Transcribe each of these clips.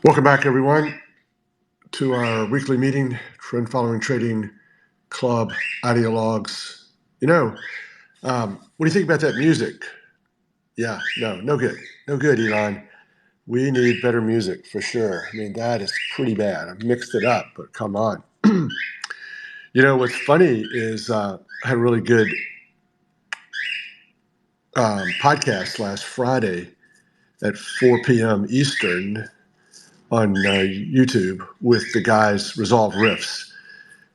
Welcome back, everyone, to our weekly meeting, Trend Following Trading Club Ideologues. What do you think about that music? Yeah, no good. No good, Elon. We need better music for sure. I mean, that is pretty bad. I mixed it up, but come on. What's funny is I had a really good podcast last Friday at 4 p.m. Eastern on YouTube with the guys Resolve Riffs.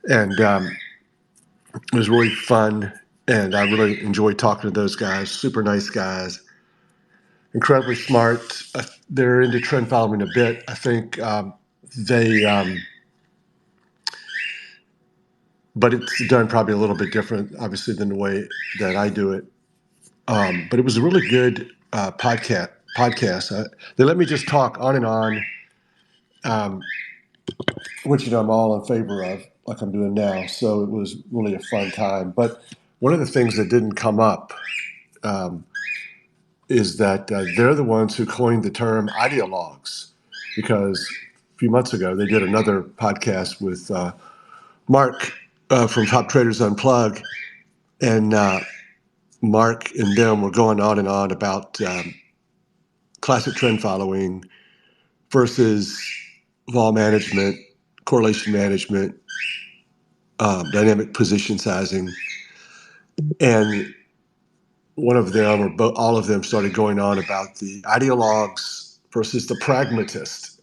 And it was really fun, and I really enjoyed talking to those guys. Super nice guys, incredibly smart. They're into trend following a bit. I think but it's done probably a little bit different, obviously, than the way that I do it. But it was a really good podcast. They let me just talk on and on, which I'm all in favor of, like I'm doing now. So it was really a fun time. But one of the things that didn't come up is that they're the ones who coined the term ideologues, because a few months ago they did another podcast with Mark from Top Traders Unplug, and Mark and them were going on and on about classic trend following versus vol management, correlation management, dynamic position sizing, and one of them, or all of them, started going on about the ideologues versus the pragmatist.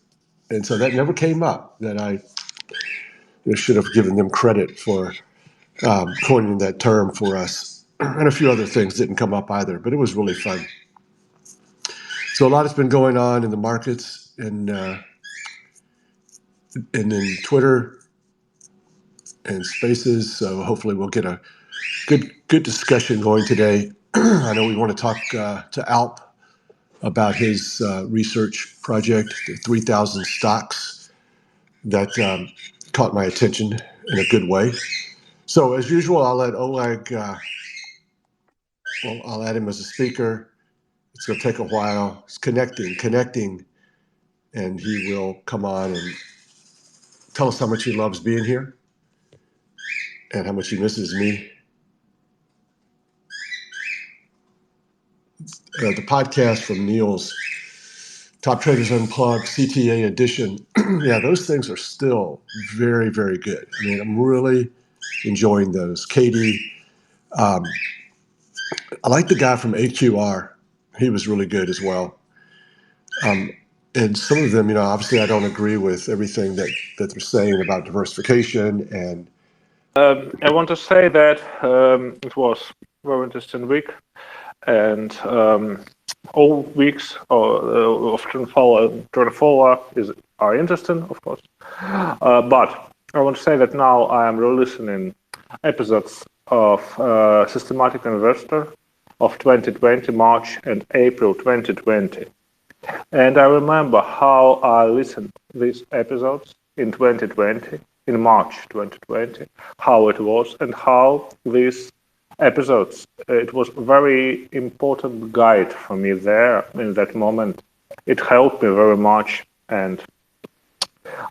And so that never came up, that I should have given them credit for coining that term for us. And a few other things didn't come up either, but it was really fun. So a lot has been going on in the markets and in Twitter and spaces. So hopefully we'll get a good discussion going today. I know we want to talk to Alp about his research project, the 3,000 stocks that caught my attention in a good way. So as usual, I'll let Oleg, I'll add him as a speaker. It's going to take a while. It's connecting, and he will come on and tell us how much he loves being here and how much he misses me. The podcast from Neil's Top Traders Unplugged CTA edition. Yeah, those things are still very, very good. I mean, I'm really enjoying those. Katie, I like the guy from HUR. He was really good as well. And some of them, obviously I don't agree with everything that they're saying about diversification. And I want to say that it was a very interesting week, and all weeks of trend follow are interesting, of course. But I want to say that now I am re-listening episodes of Systematic Investor of 2020, March and April 2020. And I remember how I listened these episodes in 2020, in March 2020, how it was and how these episodes, it was a very important guide for me there in that moment. It helped me very much, and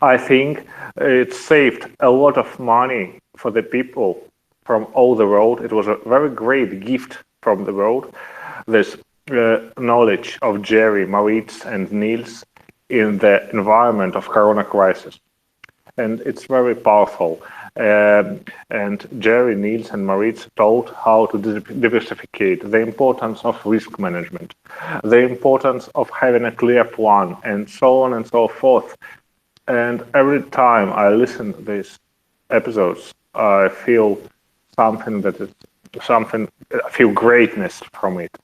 I think it saved a lot of money for the people from all the world. It was a very great gift from the world, this knowledge of Jerry, Maurice, and Niels in the environment of Corona crisis. And it's very powerful. And Jerry, Niels, and Maurice told how to diversify, the importance of risk management, the importance of having a clear plan, and so on and so forth. And every time I listen to these episodes, I feel I feel greatness from it.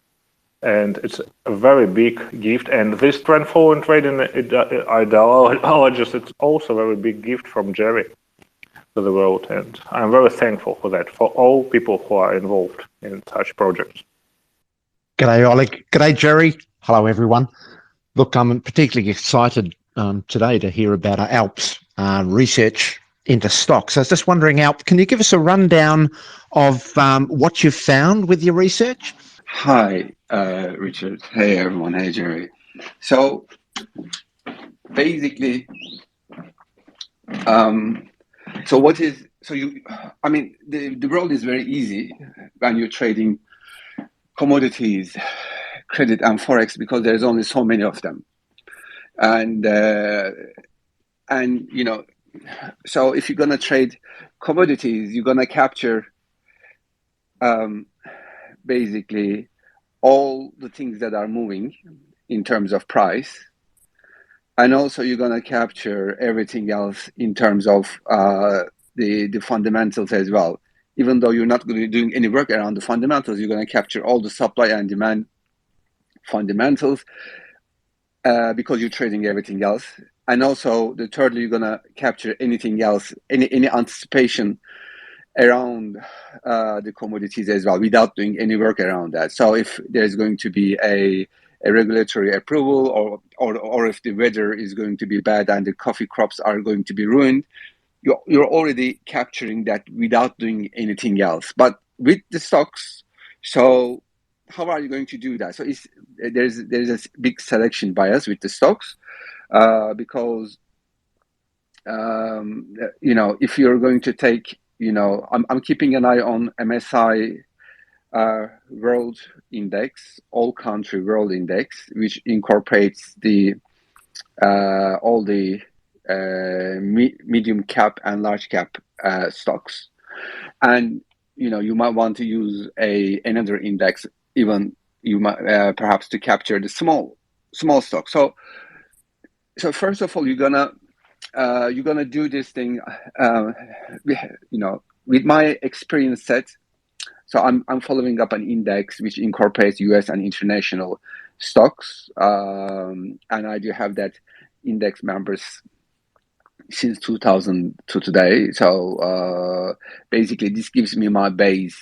And it's a very big gift. And this trend following trading ideologist, it's also a very big gift from Jerry to the world. And I'm very thankful for that, for all people who are involved in such projects. G'day, Oleg. G'day, Jerry. Hello, everyone. Look, I'm particularly excited today to hear about Alp's research into stocks. I was just wondering, Alp, can you give us a rundown of what you've found with your research? Hi, Richard. Hey, everyone. Hey, Jerry. So basically, the world is very easy when you're trading commodities, credit, and forex, because there's only so many of them, and so if you're gonna trade commodities, you're gonna capture basically all the things that are moving in terms of price, and also you're gonna capture everything else in terms of the fundamentals as well. Even though you're not going to be doing any work around the fundamentals, you're going to capture all the supply and demand fundamentals because you're trading everything else. And also, thirdly, you're going to capture anything else, any anticipation around the commodities as well, without doing any work around that. So if there's going to be a regulatory approval, or if the weather is going to be bad and the coffee crops are going to be ruined, you're already capturing that without doing anything else. But with the stocks, so how are you going to do that? So there's a big selection bias with the stocks because if you're going to take, I'm keeping an eye on MSI World Index, All Country World Index, which incorporates all the medium cap and large cap stocks, and you might want to use another index, even you might perhaps to capture the small stocks. So first of all, you're gonna do this thing, with my experience set. So I'm following up an index which incorporates US and international stocks, and I do have that index members since 2000 to today. So basically, this gives me my base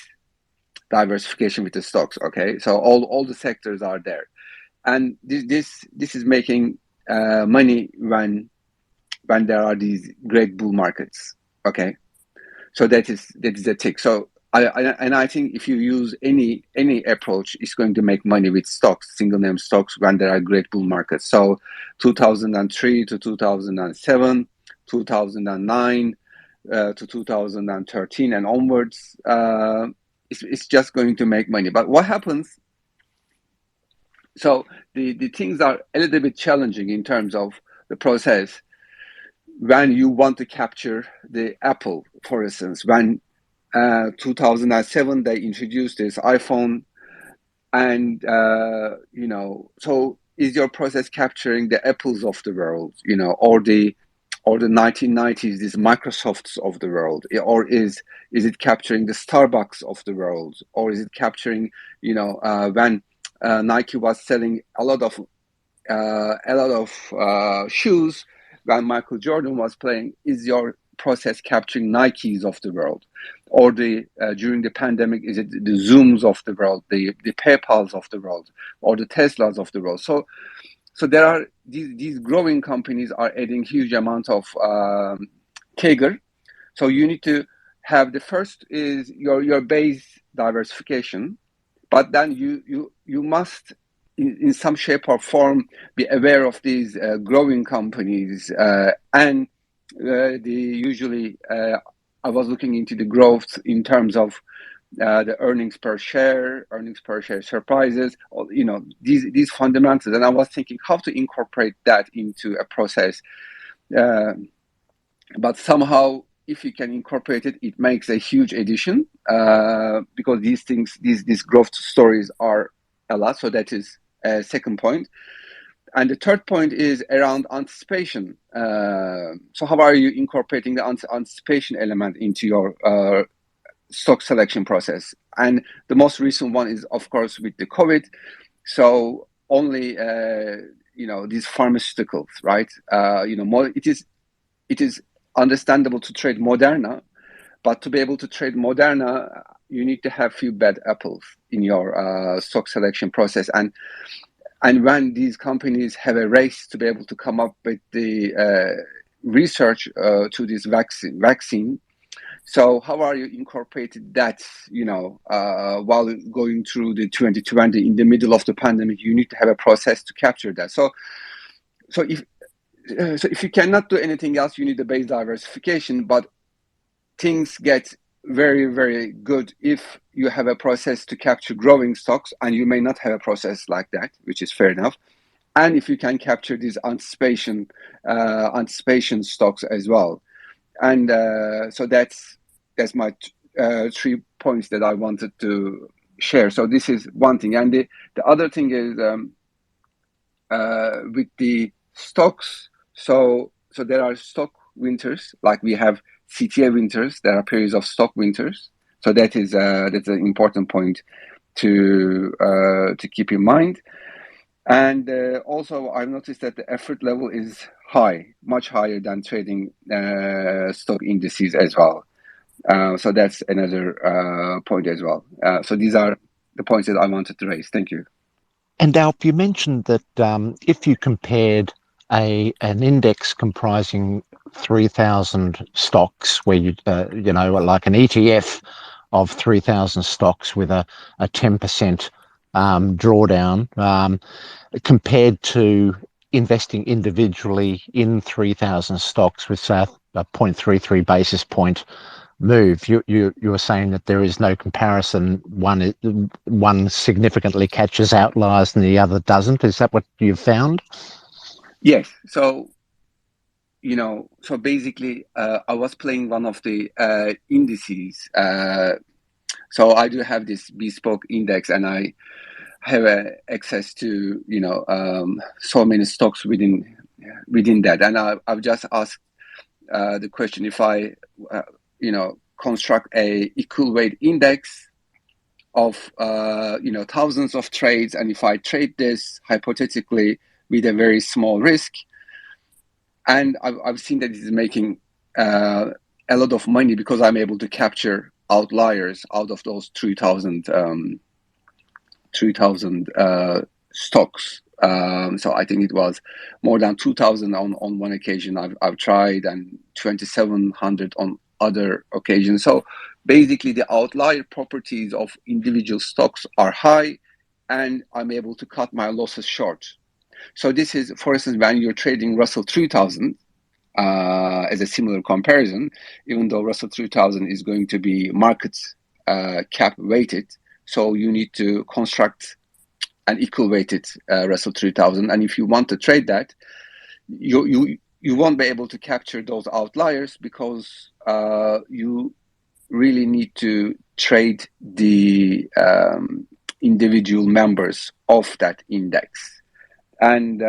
diversification with the stocks. Okay, so all the sectors are there, and this is making money when there are these great bull markets. Okay, so that is a tick. So I think if you use any approach, it's going to make money with stocks, single name stocks, when there are great bull markets. So 2003 to 2007, 2009 to 2013 and onwards, it's just going to make money. But what happens? So the things are a little bit challenging in terms of the process when you want to capture the Apple, for instance. When 2007 they introduced this iPhone, and so is your process capturing the Apples of the world, or the 1990s, these Microsofts of the world, or is it capturing the Starbucks of the world, or is it capturing when Nike was selling a lot of shoes when Michael Jordan was playing? Is your process capturing Nikes of the world, or during the pandemic, is it the Zooms of the world, the PayPals of the world, or the Teslas of the world? So there are these growing companies are adding huge amount of CAGR. So you need to have, the first is your base diversification, but then you must in some shape or form be aware of these growing companies, and usually I was looking into the growth in terms of the earnings per share surprises, these fundamentals, and I was thinking how to incorporate that into a process, but somehow if you can incorporate it, it makes a huge addition, because these growth stories are a lot. So that is a second point. And the third point is around anticipation. So how are you incorporating the anticipation element into your stock selection process? And the most recent one is, of course, with the COVID. So only these pharmaceuticals, right? It is understandable to trade Moderna, but to be able to trade Moderna, you need to have few bad apples in your stock selection process. And when these companies have a race to be able to come up with the research to this vaccine, so how are you incorporating that? While going through the 2020 in the middle of the pandemic, you need to have a process to capture that. So so if you cannot do anything else, you need a base diversification. But things get very, very good if you have a process to capture growing stocks, and you may not have a process like that, which is fair enough. And if you can capture these anticipation stocks as well. And so that's my 3 points that I wanted to share. So this is one thing. And the other thing is with the stocks. So there are stock winters, like we have CTA winters. There are periods of stock winters. So that's an important point to keep in mind. And also, I've noticed that the effort level is high, much higher than trading stock indices as well. So that's another point as well. So these are the points that I wanted to raise. Thank you. And Alp, you mentioned that if you compared an index comprising 3,000 stocks, where you like an ETF of 3,000 stocks with a 10% drawdown, compared to investing individually in 3,000 stocks with say a 0.33 basis point move, you were saying that there is no comparison. One significantly catches outliers and the other doesn't. Is that what you've found? Yes. So so basically, I was playing one of the indices. So I do have this bespoke index, and I have access to so many stocks within that. And I've just asked the question: if I construct a equal weight index of thousands of trades, and if I trade this hypothetically with a very small risk, and I've seen that it is making a lot of money because I'm able to capture outliers out of those 3,000 stocks. So I think it was more than 2,000 on one occasion I've tried, and 2,700 on other occasions. So basically, the outlier properties of individual stocks are high, and I'm able to cut my losses short. So this is, for instance, when you're trading Russell 3000, as a similar comparison, even though Russell 3000 is going to be market cap weighted, so you need to construct an equal weighted Russell 3000. And if you want to trade that, you won't be able to capture those outliers because you really need to trade the individual members of that index. And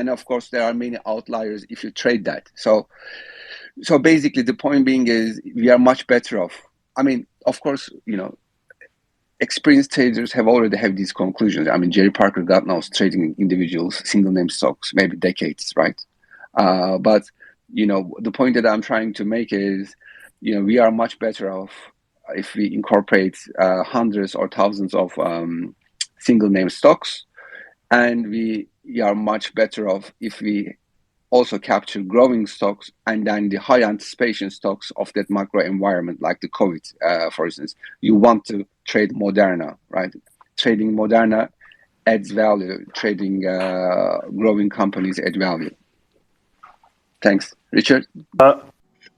of course, there are many outliers if you trade that. So basically, the point being is we are much better off. I mean, of course, experienced traders already have these conclusions. I mean, Jerry Parker, God knows, trading individuals, single name stocks, maybe decades, right? But the point that I'm trying to make is, we are much better off if we incorporate hundreds or thousands of single name stocks, and we are much better off if we also capture growing stocks and then the high anticipation stocks of that macro environment, like the COVID, for instance. You want to trade Moderna, right? Trading Moderna adds value. Trading growing companies add value. Thanks. Richard?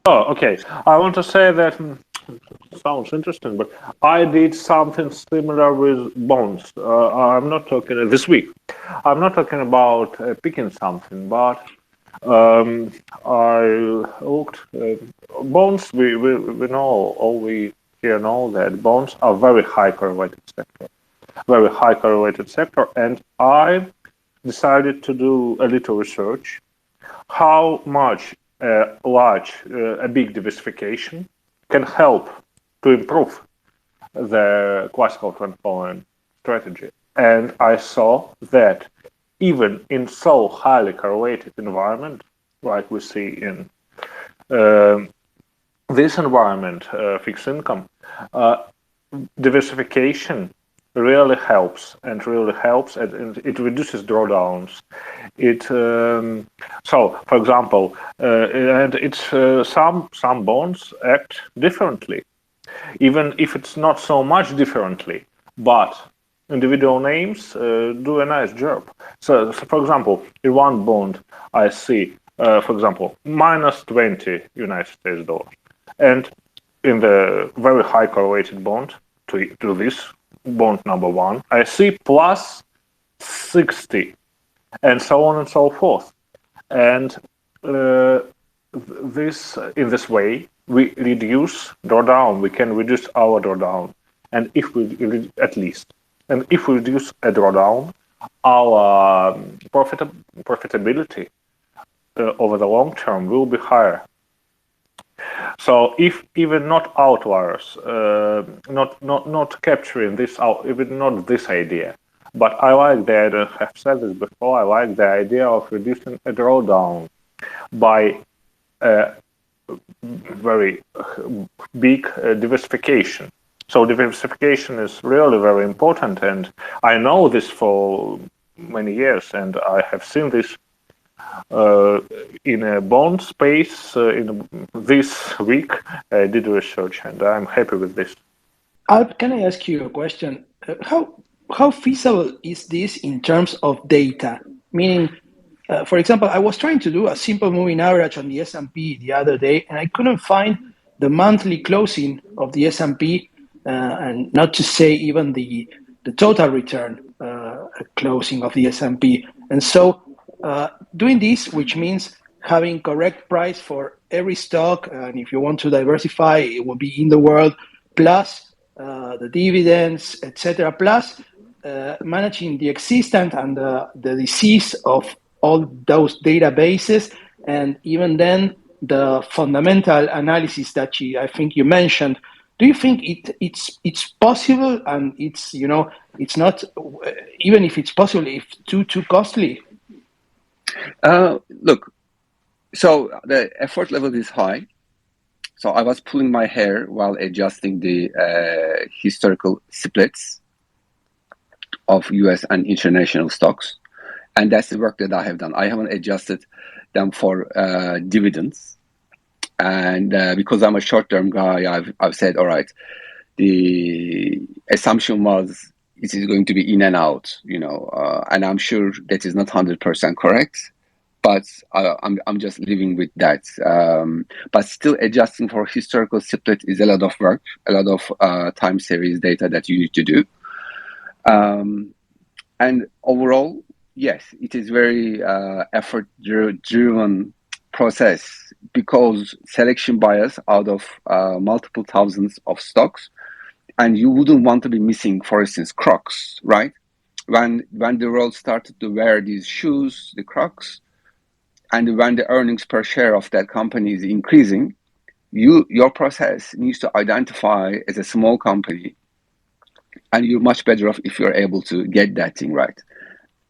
Okay. I want to say that sounds interesting, but I did something similar with bonds. I'm not talking this week. I'm not talking about picking something, but I looked bonds. We know, all we here know that bonds are very high correlated sector, and I decided to do a little research. How much a big diversification can help to improve the classical trend following strategy. And I saw that even in so highly correlated environment, like we see in this environment, fixed income, diversification really helps, and it reduces drawdowns. So, for example, and it's some bonds act differently, even if it's not so much differently, but individual names do a nice job. So, for example, in one bond, I see, for example, minus 20 United States dollars. And in the very high correlated bond to this bond number one, I see plus 60, and so on and so forth. And in this way, we reduce drawdown. We can reduce our drawdown, and if we at least, and if we reduce a drawdown, our profitability over the long term will be higher. So if even not outliers, not capturing this out, even not this idea, but I like the idea. I've said this before. I like the idea of reducing a drawdown by very big diversification. So diversification is really very important, and I know this for many years, and I have seen this in a bond space in this week. I did research, and I'm happy with this. Alp, can I ask you a question? How feasible is this in terms of data? Meaning, for example, I was trying to do a simple moving average on the S&P the other day, and I couldn't find the monthly closing of the S&P, and not to say even the total return closing of the S&P. And so doing this, which means having correct price for every stock, and if you want to diversify, it will be in the world, plus the dividends, etc., plus managing the existence and the disease of all those databases, and even then the fundamental analysis that I think you mentioned. Do you think it's possible, and it's not, even if it's possible, if too costly? Look, so the effort level is high. So I was pulling my hair while adjusting the historical splits of US and international stocks. And that's the work that I have done. I haven't adjusted them for dividends. And because I'm a short-term guy, I've said, all right, the assumption was it is going to be in and out, and I'm sure that is not 100% correct. But I'm just living with that. But still adjusting for historical split is a lot of work, a lot of time series data that you need to do. And overall, yes, it is very effort-driven process, because selection bias out of multiple thousands of stocks, and you wouldn't want to be missing, for instance, Crocs, right? When the world started to wear these shoes, the Crocs, and when the earnings per share of that company is increasing, your process needs to identify as a small company, and you're much better off if you're able to get that thing right.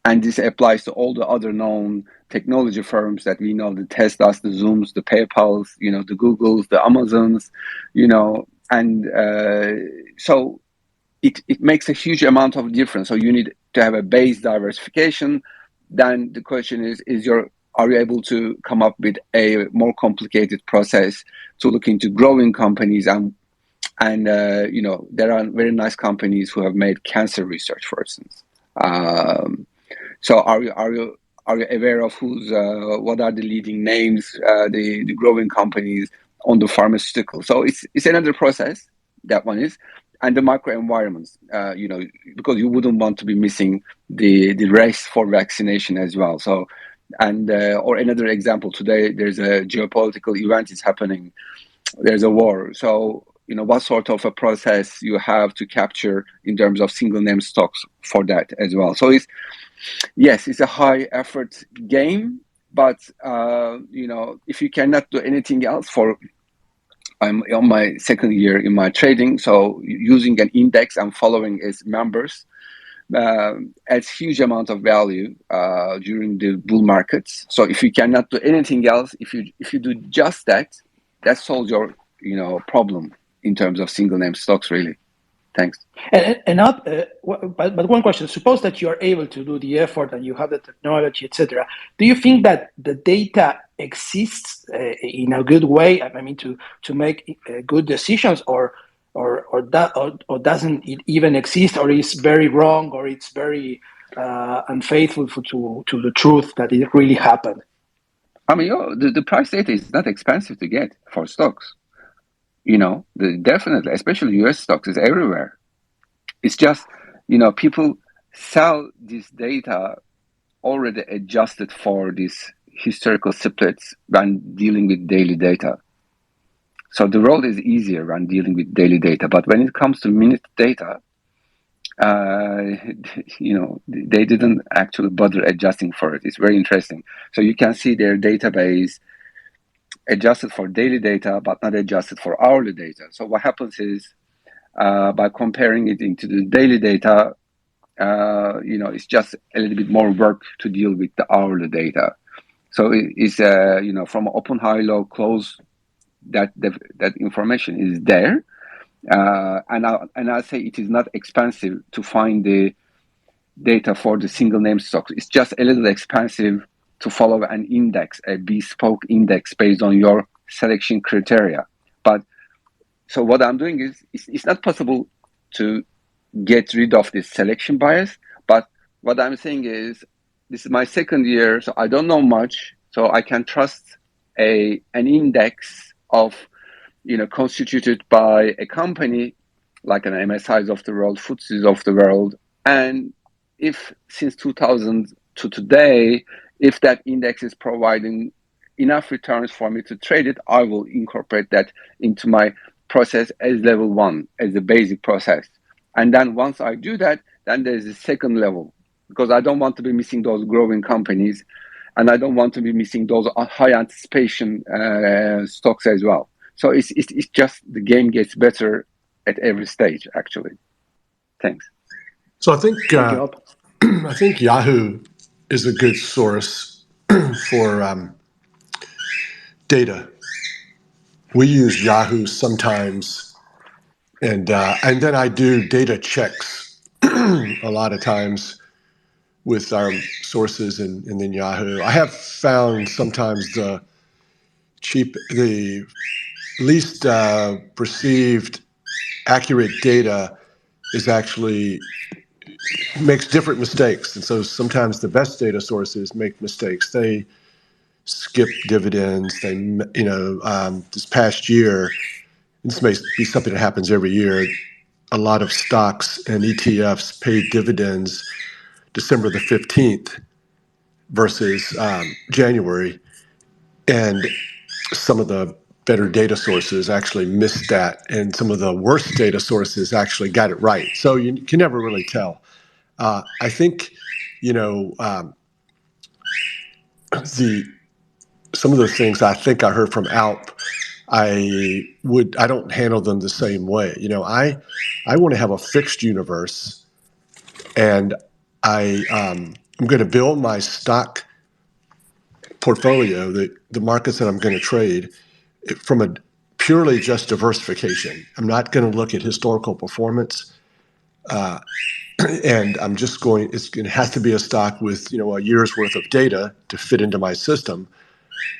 And this applies to all the other known technology firms that we know, the Teslas, the Zooms, the PayPals, the Googles, the Amazons, and so it makes a huge amount of difference. So you need to have a base diversification. Then the question is are you able to come up with a more complicated process to look into growing companies? And there are very nice companies who have made cancer research, for instance. So are you aware of what are the leading names, the growing companies on the pharmaceutical? So it's another process, that one is. And the microenvironments, because you wouldn't want to be missing the race for vaccination as well. So, and or another example, today there's a geopolitical event is happening. There's a war. So, what sort of a process you have to capture in terms of single name stocks for that as well. So it's a high effort game, but if you cannot do anything else I'm on my second year in my trading, so using an index and following its members adds huge amount of value during the bull markets. So if you cannot do anything else, if you do just that solves your problem in terms of single name stocks, really. Thanks. But one question: suppose that you are able to do the effort and you have the technology, etc. Do you think that the data exists in a good way? I mean, to make good decisions, or or doesn't it even exist, or is very wrong, or it's very unfaithful to the truth that it really happened? I mean, the price data is not expensive to get for stocks. Definitely, especially US stocks, is everywhere. It's just, people sell this data already adjusted for these historical splits when dealing with daily data. So the world is easier when dealing with daily data. But when it comes to minute data, they didn't actually bother adjusting for it. It's very interesting. So you can see their database adjusted for daily data, but not adjusted for hourly data. So what happens is, by comparing it into the daily data, it's just a little bit more work to deal with the hourly data. So it's from open, high, low, close, that information is there, and I'll say it is not expensive to find the data for the single name stocks. It's just a little expensive to follow an index, a bespoke index based on your selection criteria. But so what I'm doing is, it's not possible to get rid of this selection bias. But what I'm saying is, this is my second year, so I don't know much. So I can trust an index of, constituted by a company like an MSIs of the world, FTSEs of the world. And if since 2000 to today, if that index is providing enough returns for me to trade it, I will incorporate that into my process as level one, as the basic process. And then once I do that, then there's the second level, because I don't want to be missing those growing companies, and I don't want to be missing those high anticipation stocks as well. So it's just the game gets better at every stage, actually. Thanks. So I think Thank you, Alp. I think Yahoo is a good source for data. We use Yahoo sometimes, and then I do data checks a lot of times with our sources and then Yahoo. I have found sometimes the least perceived accurate data is actually makes different mistakes, and so sometimes the best data sources make mistakes. They skip dividends. This past year, this may be something that happens every year. A lot of stocks and ETFs paid dividends December the 15th versus January, and some of the better data sources actually missed that, and some of the worst data sources actually got it right. So you can never really tell. I think, the some of the things I think I heard from Alp, I don't handle them the same way. I want to have a fixed universe, and I'm going to build my stock portfolio, the markets that I'm going to trade, from a purely just diversification. I'm not going to look at historical performance, and I'm just going. It has to be a stock with a year's worth of data to fit into my system.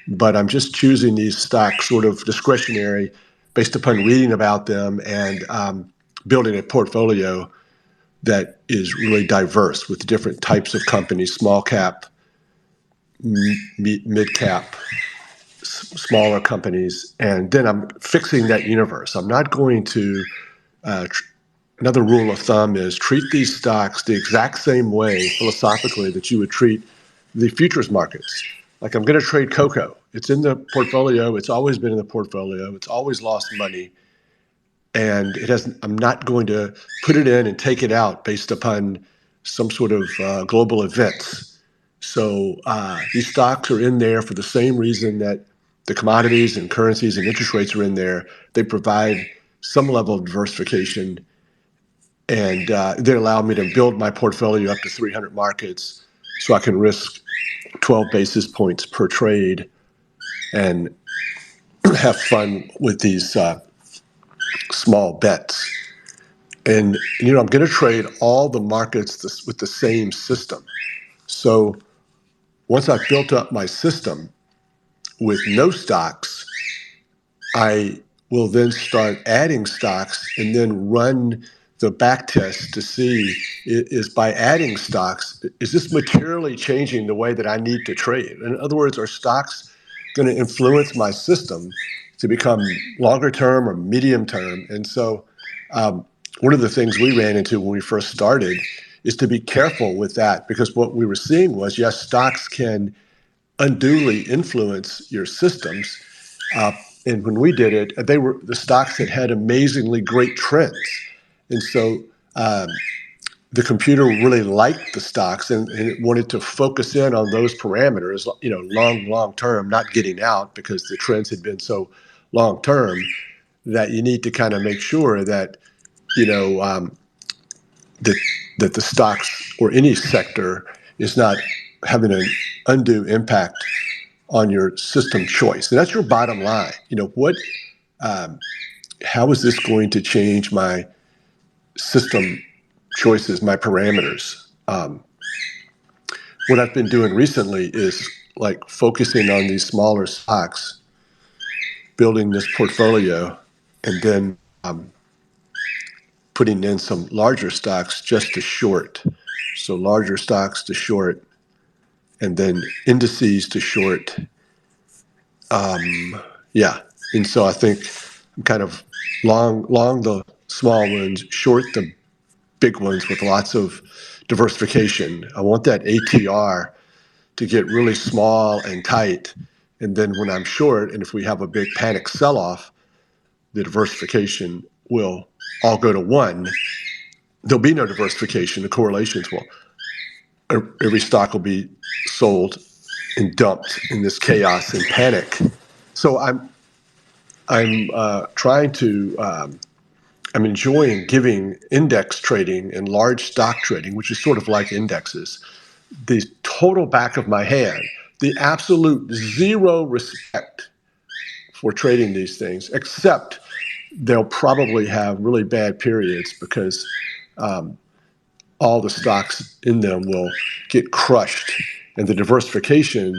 But I'm just choosing these stocks sort of discretionary, based upon reading about them and building a portfolio that is really diverse with different types of companies: small cap, mid cap, smaller companies, and then I'm fixing that universe. I'm not going to. Another rule of thumb is treat these stocks the exact same way philosophically that you would treat the futures markets. Like, I'm going to trade cocoa. It's in the portfolio. It's always been in the portfolio. It's always lost money, and it hasn't. I'm not going to put it in and take it out based upon some sort of global events. So these stocks are in there for the same reason that the commodities and currencies and interest rates are in there. They provide some level of diversification, and they allow me to build my portfolio up to 300 markets, so I can risk 12 basis points per trade and have fun with these small bets. And I'm going to trade all the markets with the same system. So once I've built up my system with no stocks, I will then start adding stocks and then run the back test to see is by adding stocks, is this materially changing the way that I need to trade? In other words, are stocks going to influence my system to become longer term or medium term? And so one of the things we ran into when we first started is to be careful with that, because what we were seeing was, yes, stocks can unduly influence your systems. And when we did it, the stocks had amazingly great trends. And so the computer really liked the stocks, and it wanted to focus in on those parameters, long term, not getting out because the trends had been so long term that you need to kind of make sure that, that that the stocks or any sector is not having an undue impact on your system choice. And that's your bottom line. How is this going to change my system choices, my parameters? What I've been doing recently is like focusing on these smaller stocks, building this portfolio, and then putting in some larger stocks just to short. So larger stocks to short, and then indices to short. Yeah. And so I think I'm kind of long the small ones, short the big ones with lots of diversification. I want that ATR to get really small and tight. And then when I'm short, and if we have a big panic sell-off, the diversification will all go to one. There'll be no diversification. The correlations will, every stock will be sold and dumped in this chaos and panic. So I'm trying to, I'm enjoying giving index trading and large stock trading, which is sort of like indexes, the total back of my hand, the absolute zero respect for trading these things, except they'll probably have really bad periods because all the stocks in them will get crushed. And the diversification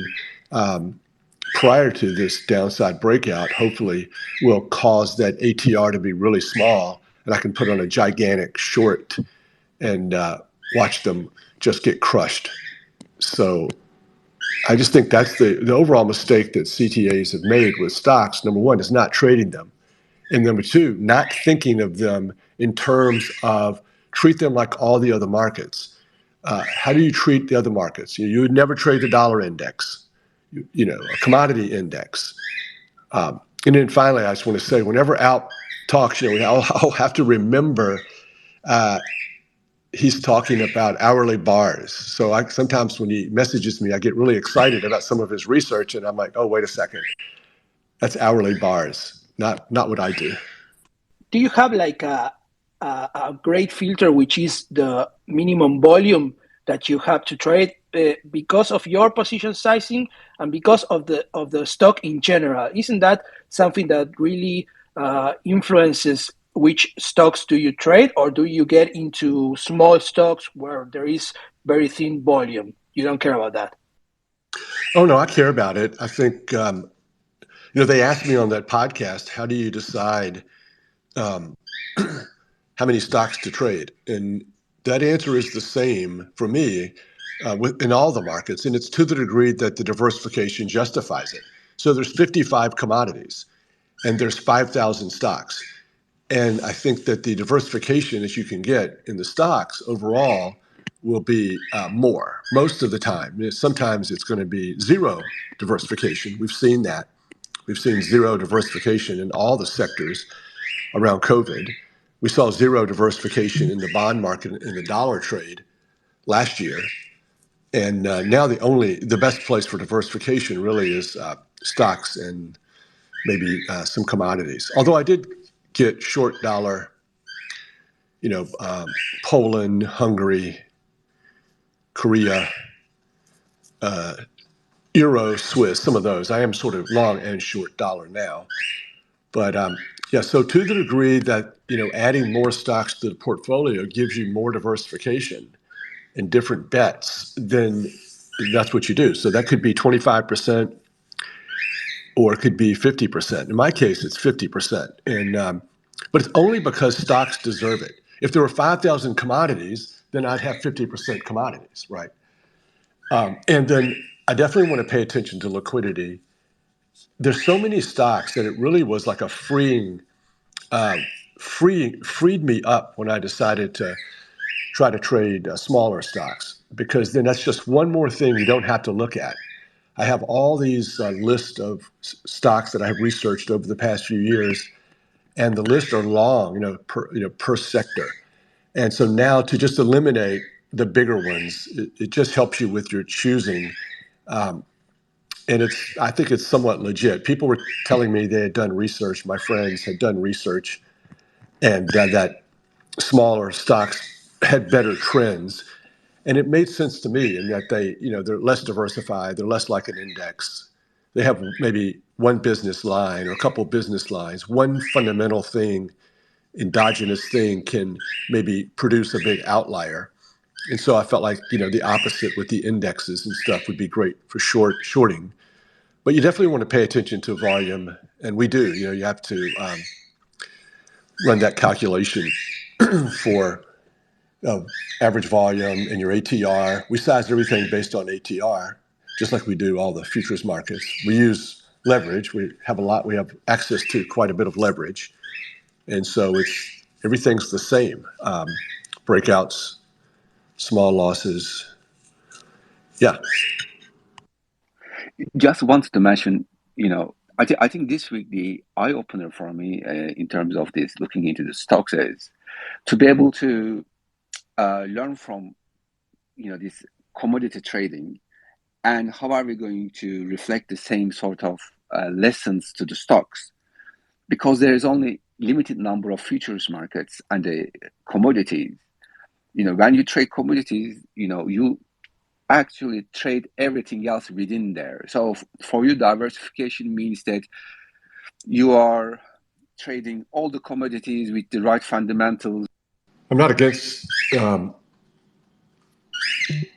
prior to this downside breakout, hopefully, will cause that ATR to be really small, and I can put on a gigantic short and watch them just get crushed. So I just think that's the overall mistake that CTAs have made with stocks. Number one is not trading them. And number two, not thinking of them in terms of treat them like all the other markets. How do you treat the other markets? You would never trade the dollar index, a commodity index. And then finally, I just want to say, whenever Alp talks, I'll have to remember he's talking about hourly bars. So sometimes when he messages me, I get really excited about some of his research, and I'm like, oh, wait a second, that's hourly bars, not what I do. Do you have like a great filter, which is the minimum volume that you have to trade because of your position sizing and because of the stock in general? Isn't that something that really influences which stocks do you trade, or do you get into small stocks where there is very thin volume? You don't care about that? Oh, no, I care about it. I think, they asked me on that podcast, how do you decide how many stocks to trade? And that answer is the same for me in all the markets, and it's to the degree that the diversification justifies it. So there's 55 commodities, and there's 5,000 stocks. And I think that the diversification that you can get in the stocks overall will be more most of the time. Sometimes it's going to be zero diversification. We've seen that. We've seen zero diversification in all the sectors around COVID. We saw zero diversification in the bond market in the dollar trade last year. And now the best place for diversification really is stocks and maybe some commodities. Although I did get short dollar, Poland, Hungary, Korea, Euro, Swiss, some of those. I am sort of long and short dollar now. But yeah, so to the degree that, adding more stocks to the portfolio gives you more diversification and different bets, then that's what you do. So that could be 25% or it could be 50%. In my case, it's 50%. And but it's only because stocks deserve it. If there were 5,000 commodities, then I'd have 50% commodities, right? And then I definitely want to pay attention to liquidity. There's so many stocks that it really was like a freed me up when I decided to try to trade smaller stocks, because then that's just one more thing you don't have to look at. I have all these lists of stocks that I have researched over the past few years, and the lists are long, per sector. And so now to just eliminate the bigger ones, it just helps you with your choosing. And I think it's somewhat legit. People were telling me they had done research. My friends had done research, and that smaller stocks had better trends. And it made sense to me in that they're less diversified, they're less like an index. They have maybe one business line or a couple business lines. One fundamental thing, endogenous thing, can maybe produce a big outlier. And so I felt like, the opposite with the indexes and stuff would be great for shorting. But you definitely want to pay attention to volume. And we do, you have to run that calculation for average volume and your ATR. We size everything based on ATR, just like we do all the futures markets. We use leverage. We have access to quite a bit of leverage. And so everything's the same. Breakouts, small losses. Yeah. Just wanted to mention, I think this week the eye opener for me in terms of this looking into the stocks is to be able to learn from this commodity trading, and how are we going to reflect the same sort of lessons to the stocks, because there is only limited number of futures markets and the commodities. When you trade commodities, you actually trade everything else within there. So for you, diversification means that you are trading all the commodities with the right fundamentals. I'm not against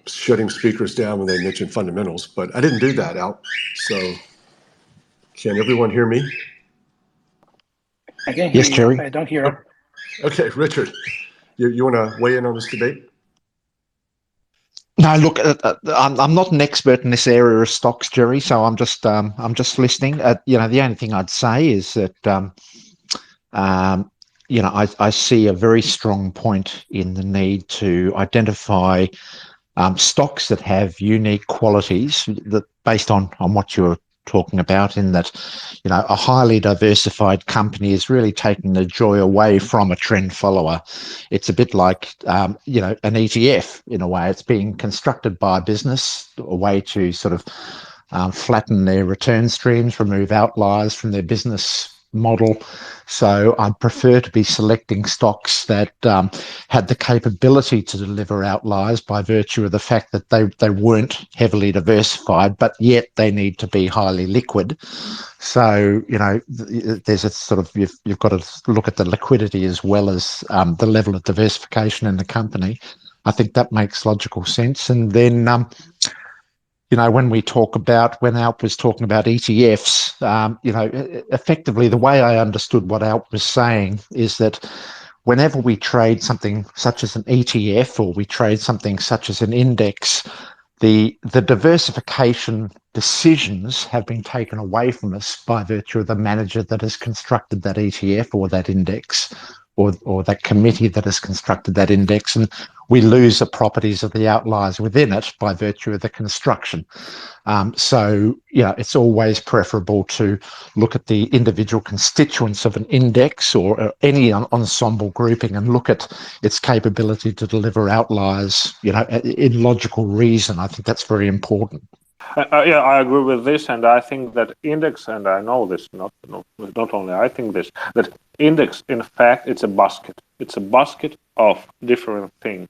shutting speakers down when they mention fundamentals, but I didn't do that, Al. So can everyone hear me? I can hear Yes, you. Jerry. I don't hear him. Okay, Richard, you want to weigh in on this debate? No, look, I'm not an expert in this area of stocks, Jerry. So I'm just listening. The only thing I'd say is that I see a very strong point in the need to identify stocks that have unique qualities that, based on what you're talking about, in that a highly diversified company is really taking the joy away from a trend follower. It's a bit like an ETF in a way. It's being constructed by a business, a way to sort of flatten their return streams, remove outliers from their business model. So I'd prefer to be selecting stocks that had the capability to deliver outliers by virtue of the fact that they weren't heavily diversified, but yet they need to be highly liquid. So, there's a sort of, you've got to look at the liquidity as well as the level of diversification in the company. I think that makes logical sense. And then, when Alp was talking about ETFs, effectively the way I understood what Alp was saying is that whenever we trade something such as an ETF, or we trade something such as an index, the diversification decisions have been taken away from us by virtue of the manager that has constructed that ETF or that index, or that committee that has constructed that index, and we lose the properties of the outliers within it by virtue of the construction. So it's always preferable to look at the individual constituents of an index or any ensemble grouping and look at its capability to deliver outliers, in logical reason. I think that's very important. Yeah, I agree with this, and I think that index, and I know this, not only I think this, that index, in fact, it's a basket. It's a basket of different things.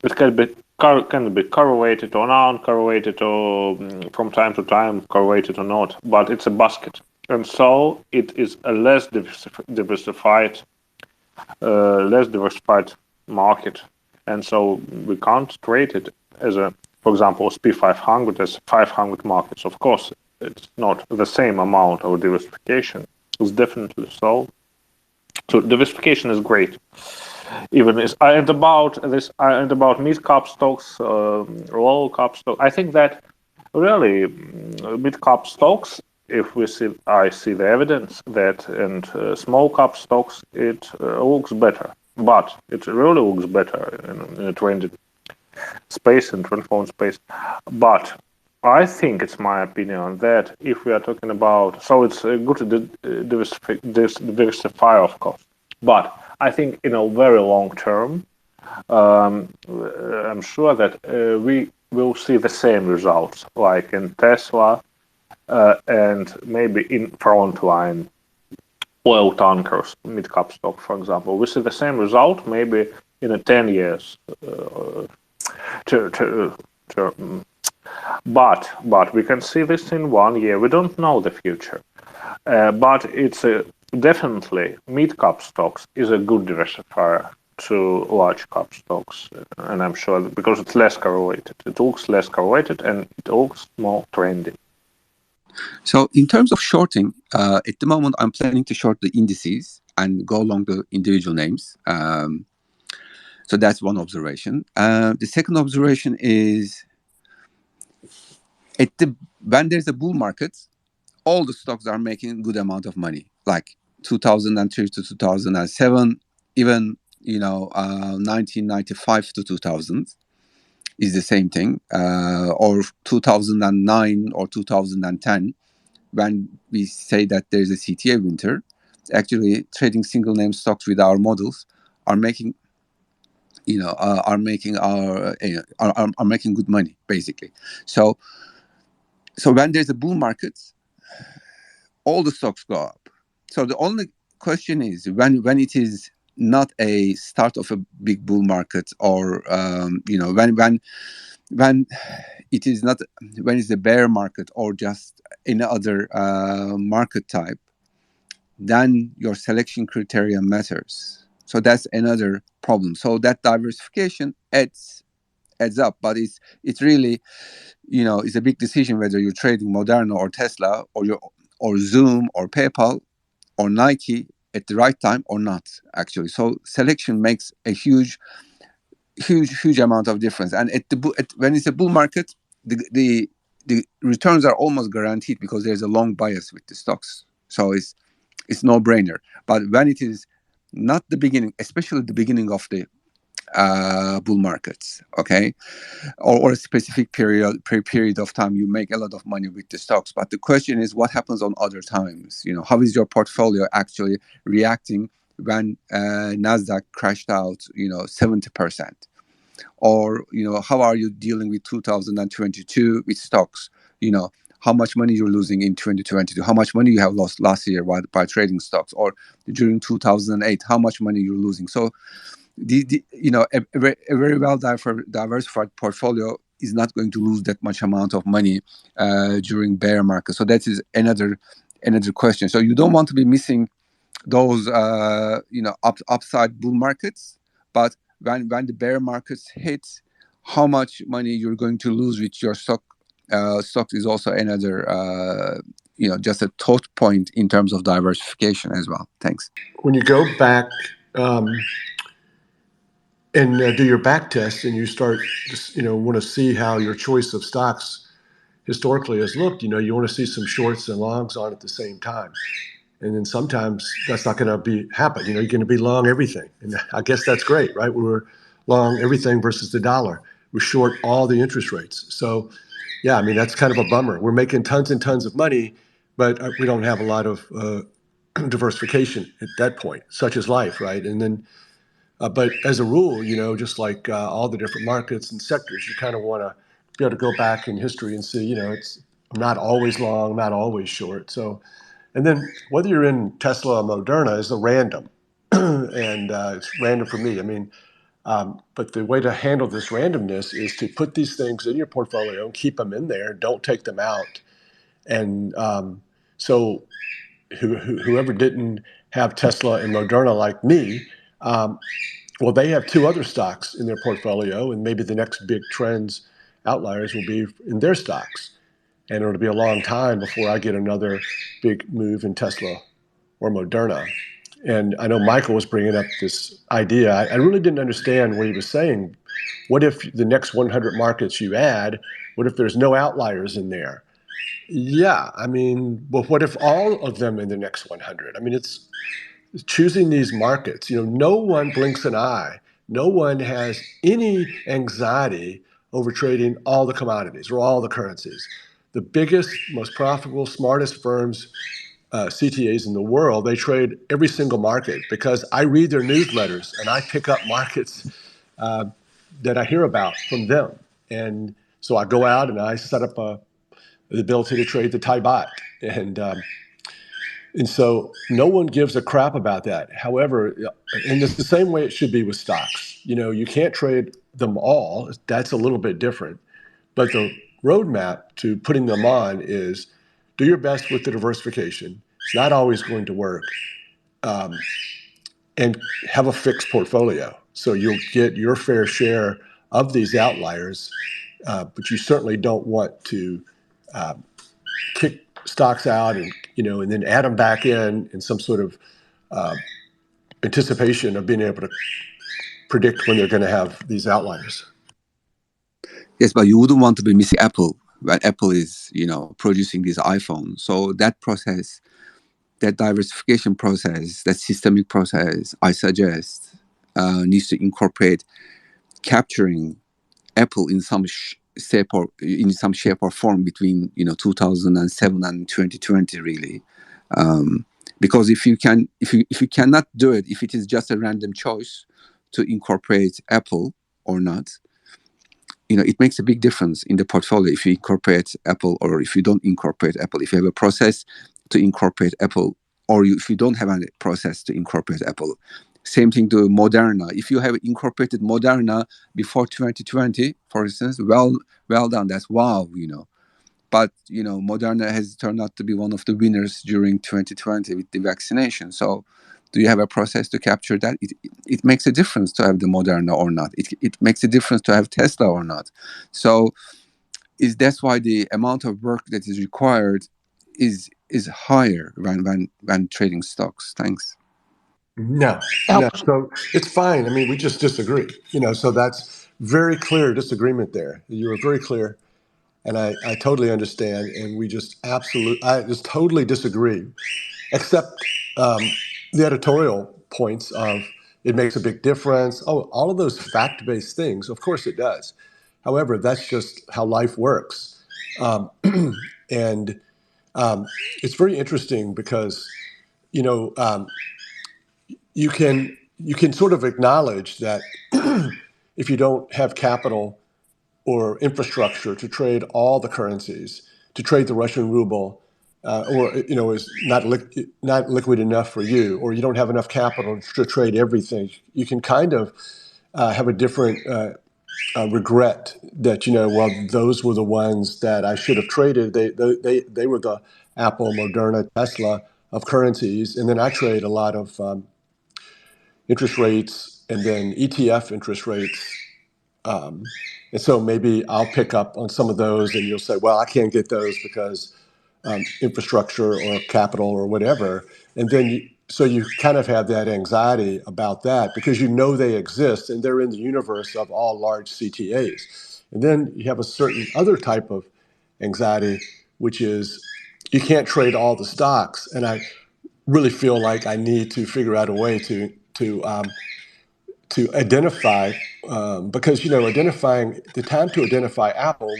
It can be correlated or non-correlated, or from time to time correlated or not, but it's a basket. And so it is a less diversified market. And so we can't trade it as a, for example, SP500 as 500 markets. Of course, it's not the same amount of diversification. It's definitely so. So diversification is great. Even is and about this and about mid cap stocks, low cap stocks. I think that really mid cap stocks. If we see, I see the evidence that and small cap stocks, it looks better. But it really looks better in a trended space and transformed space. But I think it's my opinion that if we are talking about, so it's good to diversify, of course. But I think in a very long term, I'm sure that we will see the same results, like in Tesla and maybe in Frontline oil tankers, mid-cap stock, for example. We see the same result maybe in a 10 years. To, to, to, but we can see this in 1 year. We don't know the future. But it's definitely mid-cap stocks is a good diversifier to large cap stocks, and I'm sure because it's less correlated. It looks less correlated and it looks more trendy. So in terms of shorting, at the moment I'm planning to short the indices and go along the individual names. So that's one observation. The second observation is when there's a bull market, all the stocks are making a good amount of money. Like 2003 to 2007, even 1995 to 2000 is the same thing, or 2009 or 2010. When we say that there's a CTA winter, actually trading single name stocks with our models are making are making are making good money basically. So when there's a bull market, all the stocks go up. So the only question is when it is not a start of a big bull market, or when it is not, when it's a bear market or just any other market type, then your selection criteria matters. So that's another problem. So that diversification adds up, but it's really it's a big decision whether you're trading Moderna or Tesla or Zoom or PayPal or Nike at the right time or not, actually. So selection makes a huge amount of difference. And when it's a bull market, the returns are almost guaranteed because there's a long bias with the stocks. So it's no brainer. But when it is not the beginning, especially the beginning of the bull markets, okay, or a specific period of time, you make a lot of money with the stocks. But the question is, what happens on other times? How is your portfolio actually reacting when Nasdaq crashed out 70%? Or how are you dealing with 2022 with stocks? How much money you're losing in 2022, how much money you have lost last year by trading stocks, or during 2008, how much money you're losing. So a very well diversified portfolio is not going to lose that much amount of money during bear market. So that is another question. So you don't want to be missing those upside bull markets, but when the bear markets hit, how much money you're going to lose with your stock is also another just a thought point in terms of diversification as well. Thanks. When you go back and do your back test, and you start want to see how your choice of stocks historically has looked, you want to see some shorts and longs on at the same time. And then sometimes that's not going to happen. You're going to be long everything. And I guess that's great, right? We're long everything versus the dollar. We're short all the interest rates. So, yeah, that's kind of a bummer. We're making tons and tons of money, but we don't have a lot of diversification at that point, such as life, right? And then, but as a rule, just like all the different markets and sectors, you kind of want to be able to go back in history and see, it's not always long, not always short. So, and then whether you're in Tesla or Moderna is a random, and it's random for me. But the way to handle this randomness is to put these things in your portfolio and keep them in there. Don't take them out. And so whoever didn't have Tesla and Moderna like me, well, they have two other stocks in their portfolio, and maybe the next big trends outliers will be in their stocks. and it'll be a long time before I get another big move in Tesla or Moderna. And I know Michael was bringing up this idea. I really didn't understand what he was saying. What if the next 100 markets you add, what if there's no outliers in there? Yeah, I mean, but what if all of them in the next 100? I mean, it's choosing these markets. No one blinks an eye. No one has any anxiety over trading all the commodities or all the currencies. The biggest, most profitable, smartest firms, CTAs in the world, they trade every single market because I read their newsletters and I pick up markets that I hear about from them. And so I go out and I set up the ability to trade the Thai baht. And so no one gives a crap about that. However, and it's the same way it should be with stocks. You can't trade them all. That's a little bit different. But the roadmap to putting them on is do your best with the diversification. It's not always going to work. And have a fixed portfolio. So you'll get your fair share of these outliers, but you certainly don't want to kick stocks out and then add them back in some sort of anticipation of being able to predict when they're going to have these outliers. Yes, but you wouldn't want to be missing Apple when Apple is, producing these iPhones. So that process, that diversification process, that systemic process, I suggest, needs to incorporate capturing Apple in some shape or form between 2007 and 2020, really. Because if you cannot do it, if it is just a random choice to incorporate Apple or not, it makes a big difference in the portfolio if you incorporate Apple or if you don't incorporate Apple. If you have a process to incorporate Apple, or if you don't have a process to incorporate Apple. Same thing to Moderna. If you have incorporated Moderna before 2020, for instance, well done. That's wow, But Moderna has turned out to be one of the winners during 2020 with the vaccination. So, do you have a process to capture that? It makes a difference to have the Moderna or not. It makes a difference to have Tesla or not. So, that's why the amount of work that is required is higher when trading stocks. Thanks. No. So it's fine. I mean, we just disagree. So that's very clear disagreement there. You were very clear. And I totally understand, and I just totally disagree, except the editorial points of it makes a big difference. Oh, all of those fact-based things, of course it does. However, that's just how life works. And it's very interesting because, you can sort of acknowledge that if you don't have capital or infrastructure to trade all the currencies, to trade the Russian ruble, or is not liquid enough for you, or you don't have enough capital to trade everything. You can kind of have a different regret that well, those were the ones that I should have traded. They were the Apple, Moderna, Tesla of currencies, and then I trade a lot of interest rates and then ETF interest rates. And so maybe I'll pick up on some of those and you'll say, well, I can't get those because infrastructure or capital or whatever. And then so you kind of have that anxiety about that because they exist and they're in the universe of all large CTAs. And then you have a certain other type of anxiety, which is you can't trade all the stocks. And I really feel like I need to figure out a way to identify, because identifying the time to identify Apple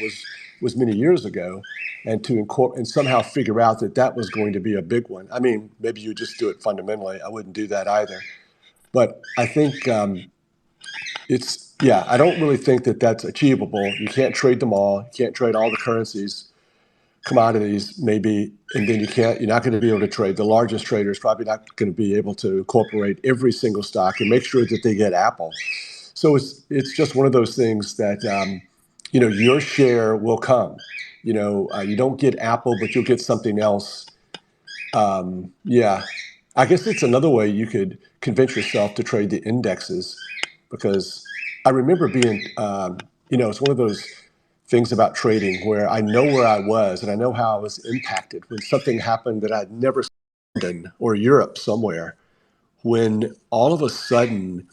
was many years ago, and to and somehow figure out that was going to be a big one. I mean, maybe you just do it fundamentally. I wouldn't do that either, but I think I don't really think that that's achievable. You can't trade them all. You can't trade all the currencies, commodities, maybe, and then you're not going to be able to trade. The largest trader is probably not going to be able to incorporate every single stock and make sure that they get Apple. So it's just one of those things that your share will come. You don't get Apple, but you'll get something else. I guess it's another way you could convince yourself to trade the indexes, because I remember being, it's one of those things about trading where I know where I was and I know how I was impacted when something happened that I'd never seen in London or Europe somewhere, when all of a sudden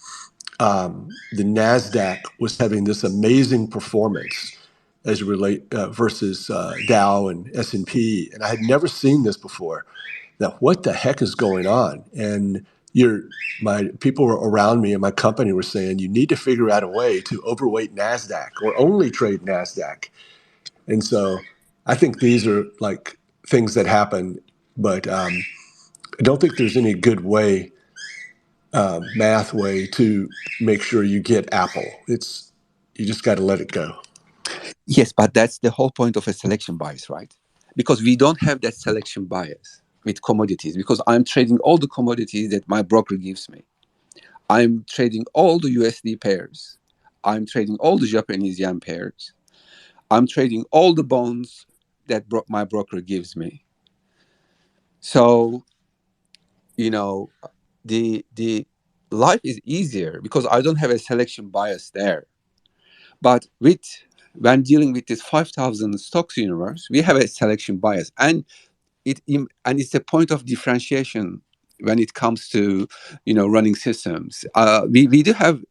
the Nasdaq was having this amazing performance as relate versus Dow and S&P, and I had never seen this before. That what the heck is going on? And my people around me and my company were saying you need to figure out a way to overweight Nasdaq or only trade Nasdaq. And so I think these are like things that happen, but I don't think there's any good way, math way to make sure you get Apple. You just got to let it go. Yes, but that's the whole point of a selection bias, right? Because we don't have that selection bias with commodities, because I'm trading all the commodities that my broker gives me. I'm trading all the USD pairs. I'm trading all the Japanese yen pairs. I'm trading all the bonds that my broker gives me. So, the life is easier because I don't have a selection bias there. But when dealing with this 5,000 stocks universe, we have a selection bias, and it's a point of differentiation when it comes to running systems. We do have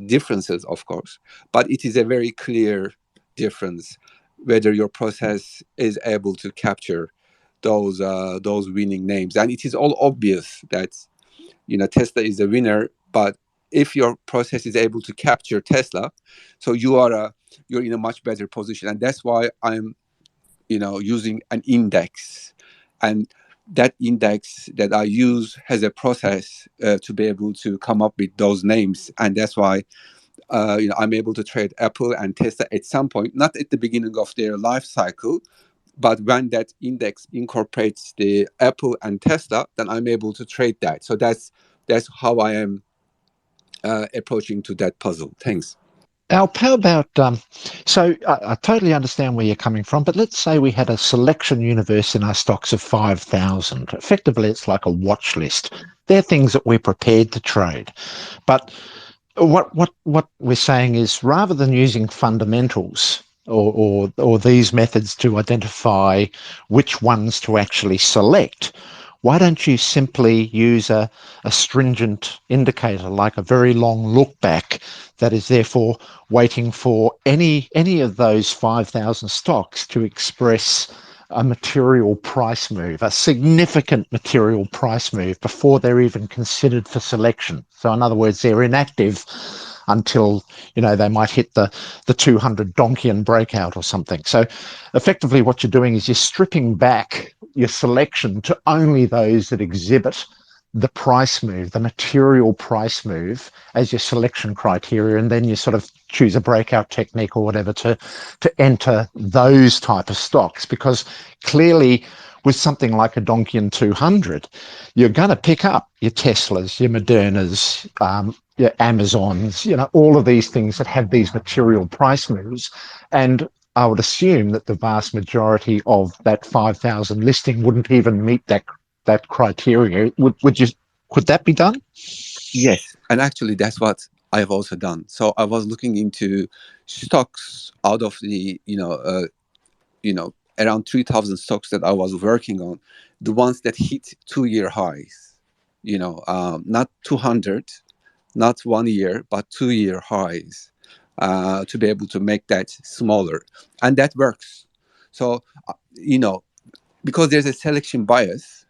differences, of course, but it is a very clear difference whether your process is able to capture those winning names, and it is all obvious that Tesla is a winner. But if your process is able to capture Tesla, so you're in a much better position, and that's why I'm using an index, and that index that I use has a process to be able to come up with those names, and that's why I'm able to trade Apple and Tesla at some point, not at the beginning of their life cycle, but when that index incorporates the Apple and Tesla, then I'm able to trade that. So that's how I am approaching to that puzzle. Thanks. Alp, how about, so I totally understand where you're coming from, but let's say we had a selection universe in our stocks of 5,000. Effectively, it's like a watch list. They're things that we're prepared to trade. But what we're saying is, rather than using fundamentals or these methods to identify which ones to actually select, why don't you simply use a stringent indicator, like a very long look back, that is therefore waiting for any of those 5,000 stocks to express a material price move, a significant material price move, before they're even considered for selection. So in other words, they're inactive until they might hit the 200 Donchian breakout or something. So effectively what you're doing is you're stripping back your selection to only those that exhibit the price move, the material price move, as your selection criteria, and then you sort of choose a breakout technique or whatever to enter those type of stocks. Because clearly with something like a Donchian 200, you're going to pick up your Teslas, your Modernas, your Amazons, all of these things that have these material price moves. And I would assume that the vast majority of that 5,000 listing wouldn't even meet that criteria. Could that be done? Yes, and actually that's what I've also done. So I was looking into stocks out of the around 3,000 stocks that I was working on, the ones that hit 2-year highs. Not 200, not 1 year, but 2-year highs, to be able to make that smaller, and that works. So because there's a selection bias,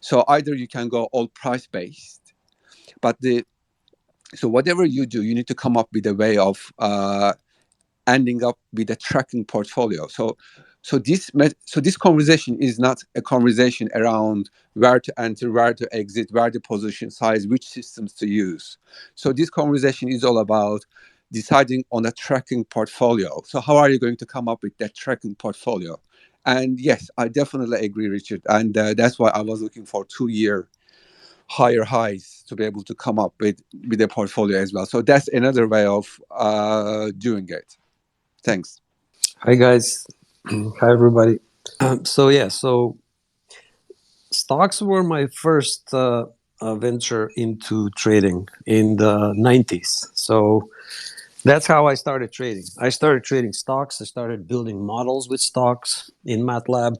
so either you can go all price based, but so whatever you do, you need to come up with a way of ending up with a tracking portfolio. So this conversation is not a conversation around where to enter, where to exit, where the position size, which systems to use. So this conversation is all about deciding on a tracking portfolio. So how are you going to come up with that tracking portfolio? And yes, I definitely agree, Richard. And that's why I was looking for 2-year higher highs to be able to come up with a portfolio as well. So that's another way of doing it. Thanks. Hi guys. Hi everybody. So stocks were my first venture into trading in the 90s. So That's how I started trading. I started trading stocks. I started building models with stocks in MATLAB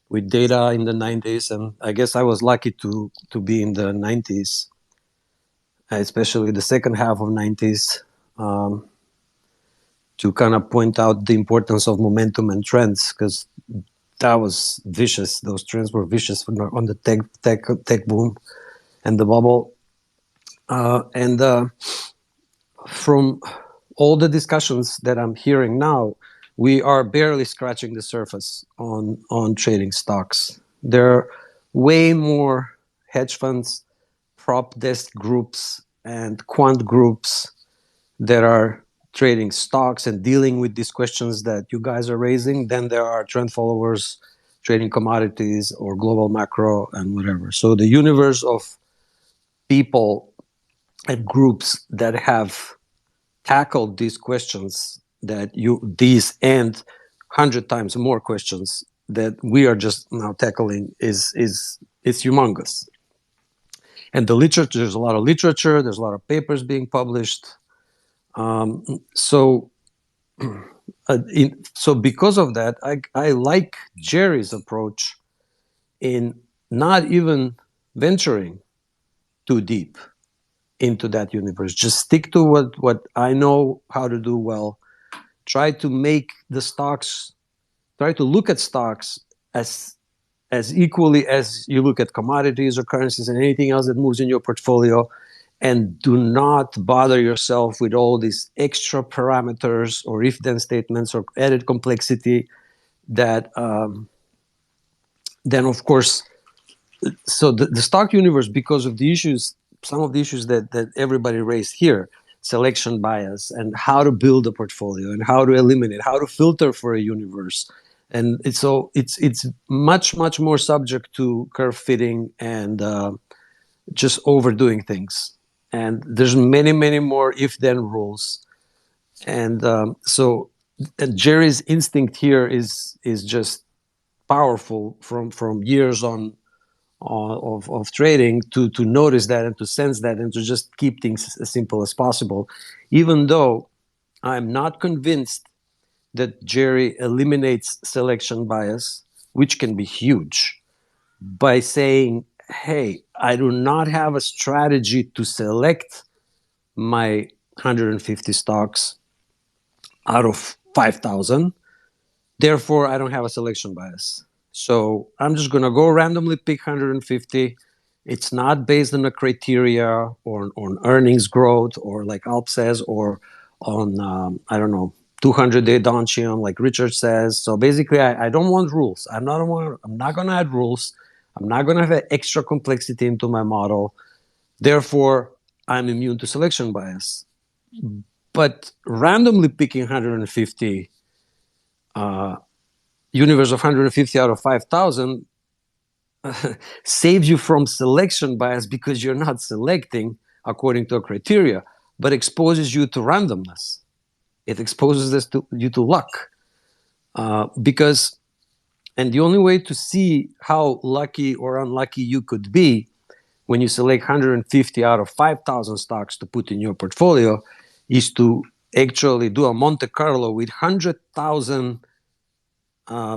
with data in the 90s. And I guess I was lucky to be in the 90s, especially the second half of 90s, to kind of point out the importance of momentum and trends, because that was vicious. Those trends were vicious on the tech boom and the bubble. And from all the discussions that I'm hearing now, we are barely scratching the surface on trading stocks. There are way more hedge funds, prop desk groups, and quant groups that are trading stocks and dealing with these questions that you guys are raising than there are trend followers trading commodities or global macro and whatever. So the universe of people and groups that have tackled these questions these and 100 times more questions that we are just now tackling is humongous. And the literature, there's a lot of literature, there's a lot of papers being published. So because of that, I like Jerry's approach in not even venturing too deep into that universe. Just stick to what I know how to do well. Try to look at stocks as equally as you look at commodities or currencies and anything else that moves in your portfolio, and do not bother yourself with all these extra parameters or if-then statements or added complexity that then, of course, so the stock universe, because of the issues, some of the issues that everybody raised here, selection bias and how to build a portfolio and how to eliminate, how to filter for a universe. And it's much more subject to curve fitting and just overdoing things. And there's many more if-then rules. And so Jerry's instinct here is just powerful from years on of trading to notice that and to sense that and to just keep things as simple as possible, even though I'm not convinced that Jerry eliminates selection bias, which can be huge, by saying, hey, I do not have a strategy to select my 150 stocks out of 5,000. Therefore, I don't have a selection bias. So I'm just going to go randomly pick 150. It's not based on a criteria or on earnings growth, or like Alp says, or on, 200-day Donchian, like Richard says. So basically, I don't want rules. I'm not going to add rules. I'm not going to have extra complexity into my model. Therefore, I'm immune to selection bias. But randomly picking 150, universe of 150 out of 5,000 saves you from selection bias, because you're not selecting according to a criteria, but exposes you to randomness. It exposes you to luck. And the only way to see how lucky or unlucky you could be when you select 150 out of 5,000 stocks to put in your portfolio is to actually do a Monte Carlo with 100,000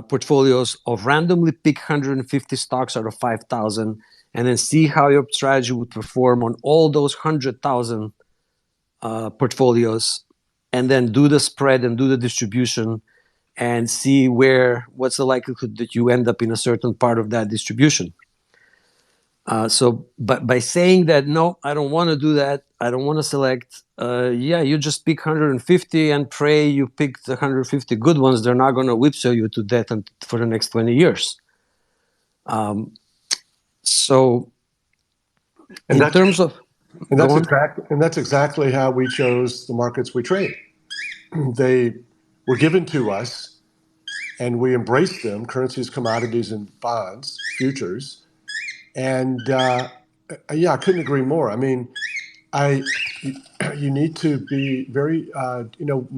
portfolios of randomly pick 150 stocks out of 5,000, and then see how your strategy would perform on all those 100,000 portfolios, and then do the spread and do the distribution and see what's the likelihood that you end up in a certain part of that distribution. But by saying that, no, I don't want to do that, I don't want to select, you just pick 150 and pray you pick the 150 good ones. They're not going to whipsaw you to death for the next 20 years. So And in terms of... that's exactly how we chose the markets we trade. They were given to us, and we embraced them: currencies, commodities, and bonds, futures. And I couldn't agree more. I mean, you need to be very,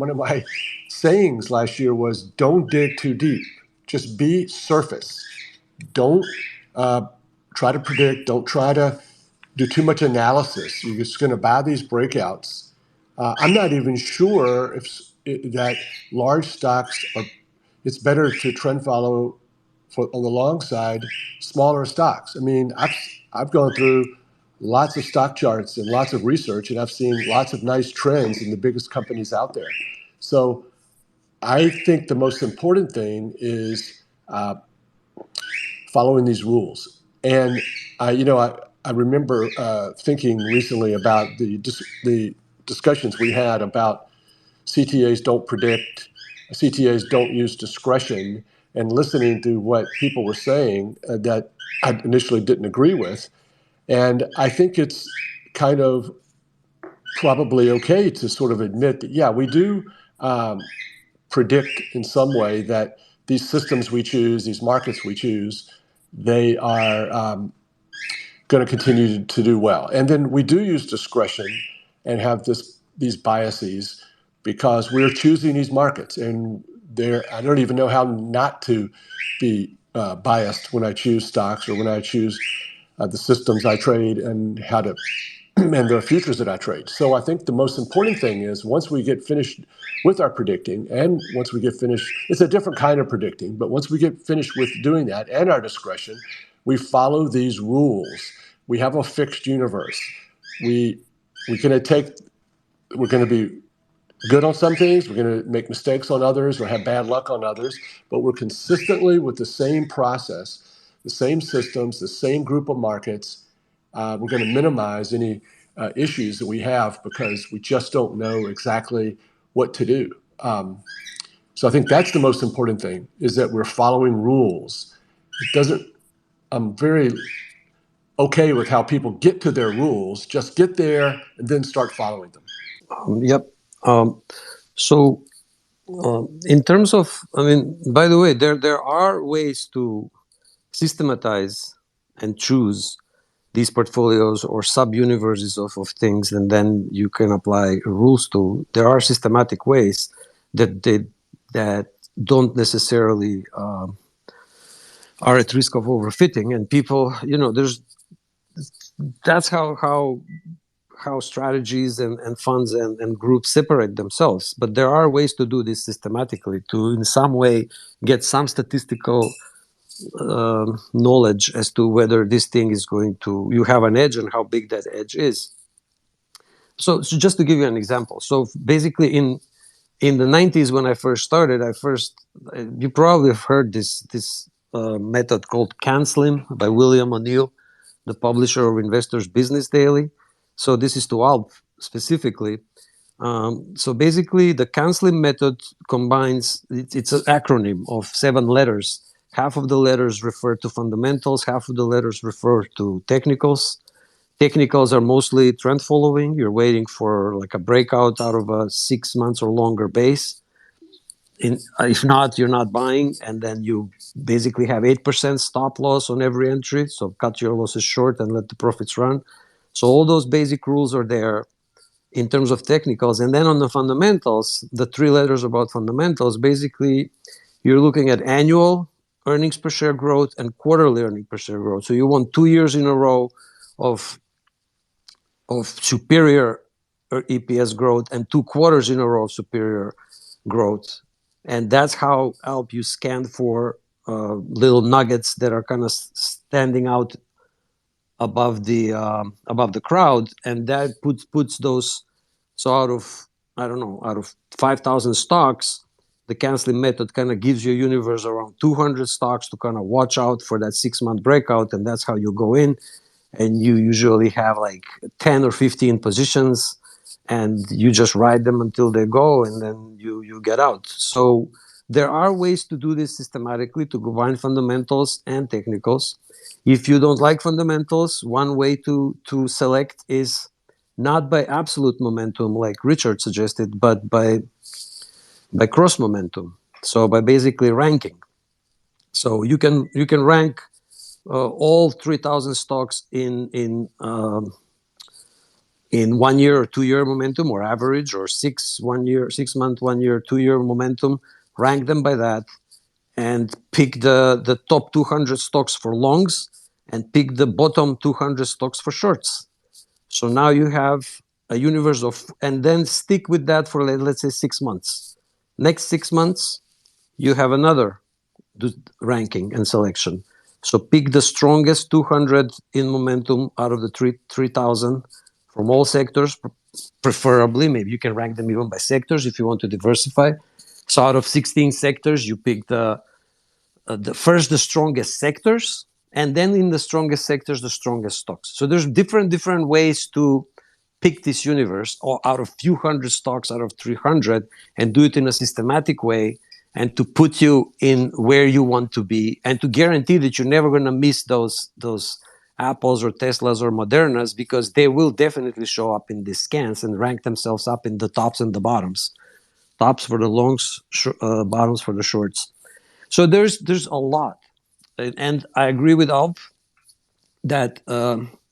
one of my sayings last year was, don't dig too deep. Just be surface. Don't try to predict. Don't try to do too much analysis. You're just going to buy these breakouts I'm not even sure that large stocks are. It's better to trend follow on the long side smaller stocks. I mean, I've gone through lots of stock charts and lots of research, and I've seen lots of nice trends in the biggest companies out there. So I think the most important thing is following these rules. And I remember thinking recently about the discussions we had about CTAs don't predict, CTAs don't use discretion, and listening to what people were saying that I initially didn't agree with. And I think it's kind of probably okay to sort of admit that, yeah, we do predict in some way that these systems we choose, these markets we choose, they are going to continue to do well. And then we do use discretion and have these biases because we're choosing these markets. And I don't even know how not to be biased when I choose stocks or when I choose the systems I trade and how to and the futures that I trade. So I think the most important thing is once we get finished with our predicting, and once we get finished, it's a different kind of predicting, but once we get finished with doing that and our discretion, we follow these rules. We have a fixed universe. We we're going to take we're going to be good on some things, we're going to make mistakes on others or have bad luck on others, but we're consistently with the same process, the same systems, the same group of markets. We're going to minimize any issues that we have because we just don't know exactly what to do. So I think that's the most important thing is that we're following rules. It doesn't, I'm very okay with how people get to their rules, just get there and then start following them. Yep. So in terms of, I mean, by the way, there are ways to systematize and choose these portfolios or sub-universes of things, and then you can apply rules to. There are systematic ways that don't necessarily are at risk of overfitting, and people, that's how strategies and funds and groups separate themselves. But there are ways to do this systematically to in some way get some statistical knowledge as to whether this thing is going to you have an edge and how big that edge is. So just to give you an example, so basically in the 90s when I first started, you probably have heard this method called canceling by William O'Neill, the publisher of Investors Business Daily. So this is to Alp specifically. So basically, the canceling method combines, it's an acronym of 7 letters. Half of the letters refer to fundamentals, half of the letters refer to technicals. Technicals are mostly trend following. You're waiting for like a breakout out of a 6 months or longer base. If not, you're not buying, and then you basically have 8% stop loss on every entry. So cut your losses short and let the profits run. So all those basic rules are there in terms of technicals. And then on the fundamentals, the 3 letters about fundamentals, basically you're looking at annual earnings per share growth and quarterly earnings per share growth. So you want 2 years in a row of superior EPS growth and 2 quarters in a row of superior growth. And that's how help you scan for little nuggets that are kind of standing out above the crowd, and that puts those. So out of 5,000 stocks, the canceling method kind of gives you a universe around 200 stocks to kind of watch out for that 6-month breakout, and that's how you go in. And you usually have like 10 or 15 positions, and you just ride them until they go, and then you get out. So there are ways to do this systematically to combine fundamentals and technicals. If you don't like fundamentals, one way to select is not by absolute momentum, like Richard suggested, but by cross momentum. So by basically ranking. So you can rank all 3,000 stocks in 1 year or 2 year momentum, or average, or 6 month, 1 year, 2 year momentum. Rank them by that, and pick the top 200 stocks for longs, and pick the bottom 200 stocks for shorts. So now you have a universe of, and then stick with that for, let's say, 6 months. Next 6 months, you have another ranking and selection. So pick the strongest 200 in momentum out of the 3,000 from all sectors, preferably. Maybe you can rank them even by sectors if you want to diversify. So out of 16 sectors, you pick the strongest sectors, and then in the strongest sectors, the strongest stocks. So there's different ways to pick this universe, or out of few hundred stocks out of 300, and do it in a systematic way, and to put you in where you want to be, and to guarantee that you're never going to miss those Apples or Teslas or Modernas, because they will definitely show up in these scans and rank themselves up in the tops and the bottoms. Tops for the longs, bottoms for the shorts. So there's a lot, and I agree with Alp that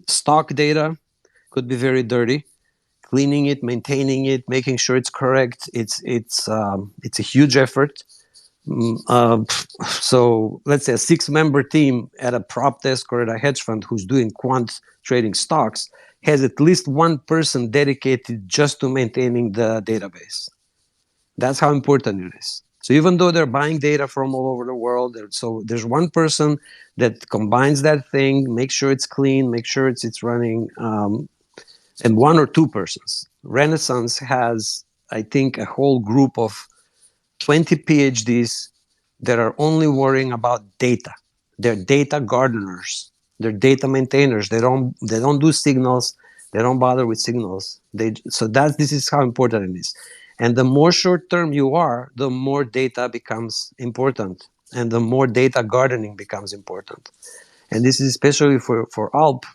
stock data could be very dirty. Cleaning it, maintaining it, making sure it's correct. It's a huge effort. So let's say a 6-member team at a prop desk or at a hedge fund who's doing quant trading stocks has at least one person dedicated just to maintaining the database. That's how important it is. So even though they're buying data from all over the world, so there's one person that combines that thing, make sure it's clean, make sure it's running, and one or two persons. Renaissance has, I think, a whole group of 20 PhDs that are only worrying about data. They're data gardeners. They're data maintainers. They don't do signals. They don't bother with signals. This is how important it is. And the more short term you are, the more data becomes important, and the more data gardening becomes important. And this is especially for Alp,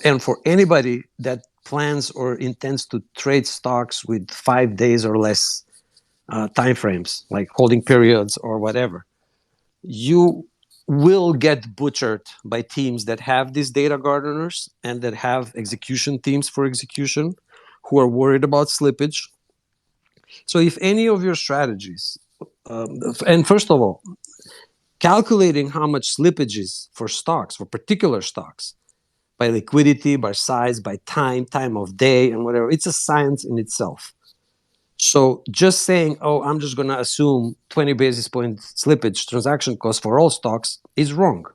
and for anybody that plans or intends to trade stocks with 5 days or less time frames, like holding periods or whatever. You will get butchered by teams that have these data gardeners and that have execution teams for execution who are worried about slippage. So if any of your strategies, and first of all, calculating how much slippage is for stocks, for particular stocks, by liquidity, by size, by time of day, and whatever, it's a science in itself. So just saying, oh, I'm just going to assume 20 basis point slippage transaction cost for all stocks is wrong.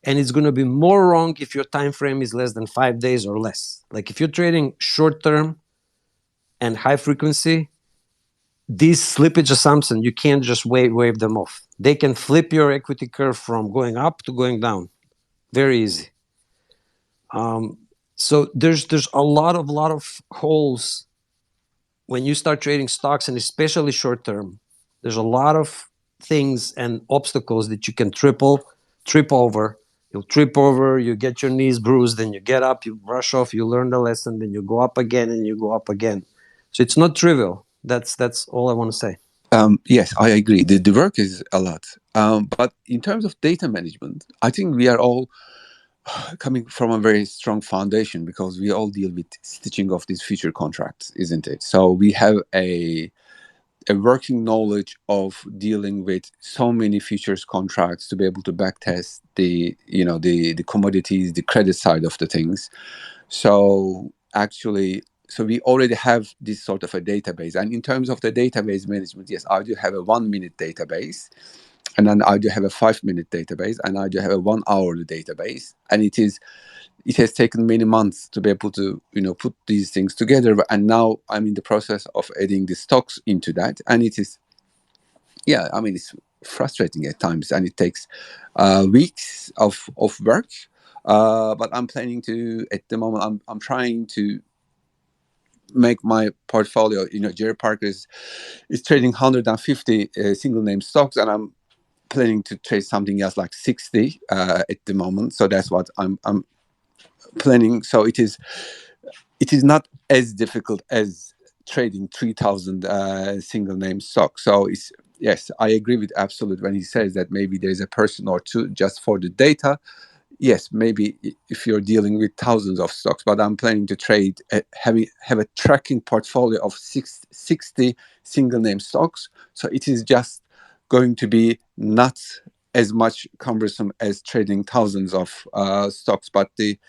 And it's going to be more wrong if your time frame is less than 5 days or less. Like if you're trading short term and high frequency, these slippage assumptions, you can't just wave them off. They can flip your equity curve from going up to going down. Very easy. So there's a lot of holes when you start trading stocks, and especially short term. There's a lot of things and obstacles that you can trip over. You'll trip over, you get your knees bruised, then you get up, you brush off, you learn the lesson, then you go up again and you go up again. So it's not trivial. That's all I want to say. Yes, I agree. The work is a lot. But in terms of data management, I think we are all coming from a very strong foundation, because we all deal with stitching of these future contracts, isn't it? So we have a working knowledge of dealing with so many futures contracts to be able to backtest the commodities, the credit side of the things. So actually, so we already have this sort of a database. And in terms of the database management, yes, I do have a 1-minute database, and then I do have a 5-minute database, and I do have a 1-hour database. And it has taken many months to be able to put these things together. And now I'm in the process of adding the stocks into that, and it is, it's frustrating at times, and it takes weeks of work. But I'm planning to, at the moment, I'm trying to make my portfolio. Jerry Parker is trading 150 single name stocks, and I'm planning to trade something else like 60 at the moment. So that's what I'm planning. So it is not as difficult as trading 3,000 single name stocks. So yes, I agree with Absolute when he says that maybe there's a person or two just for the data. Yes, maybe if you're dealing with thousands of stocks, but I'm planning to trade, have a tracking portfolio of 60 single name stocks. So it is just going to be not as much cumbersome as trading thousands of stocks, but the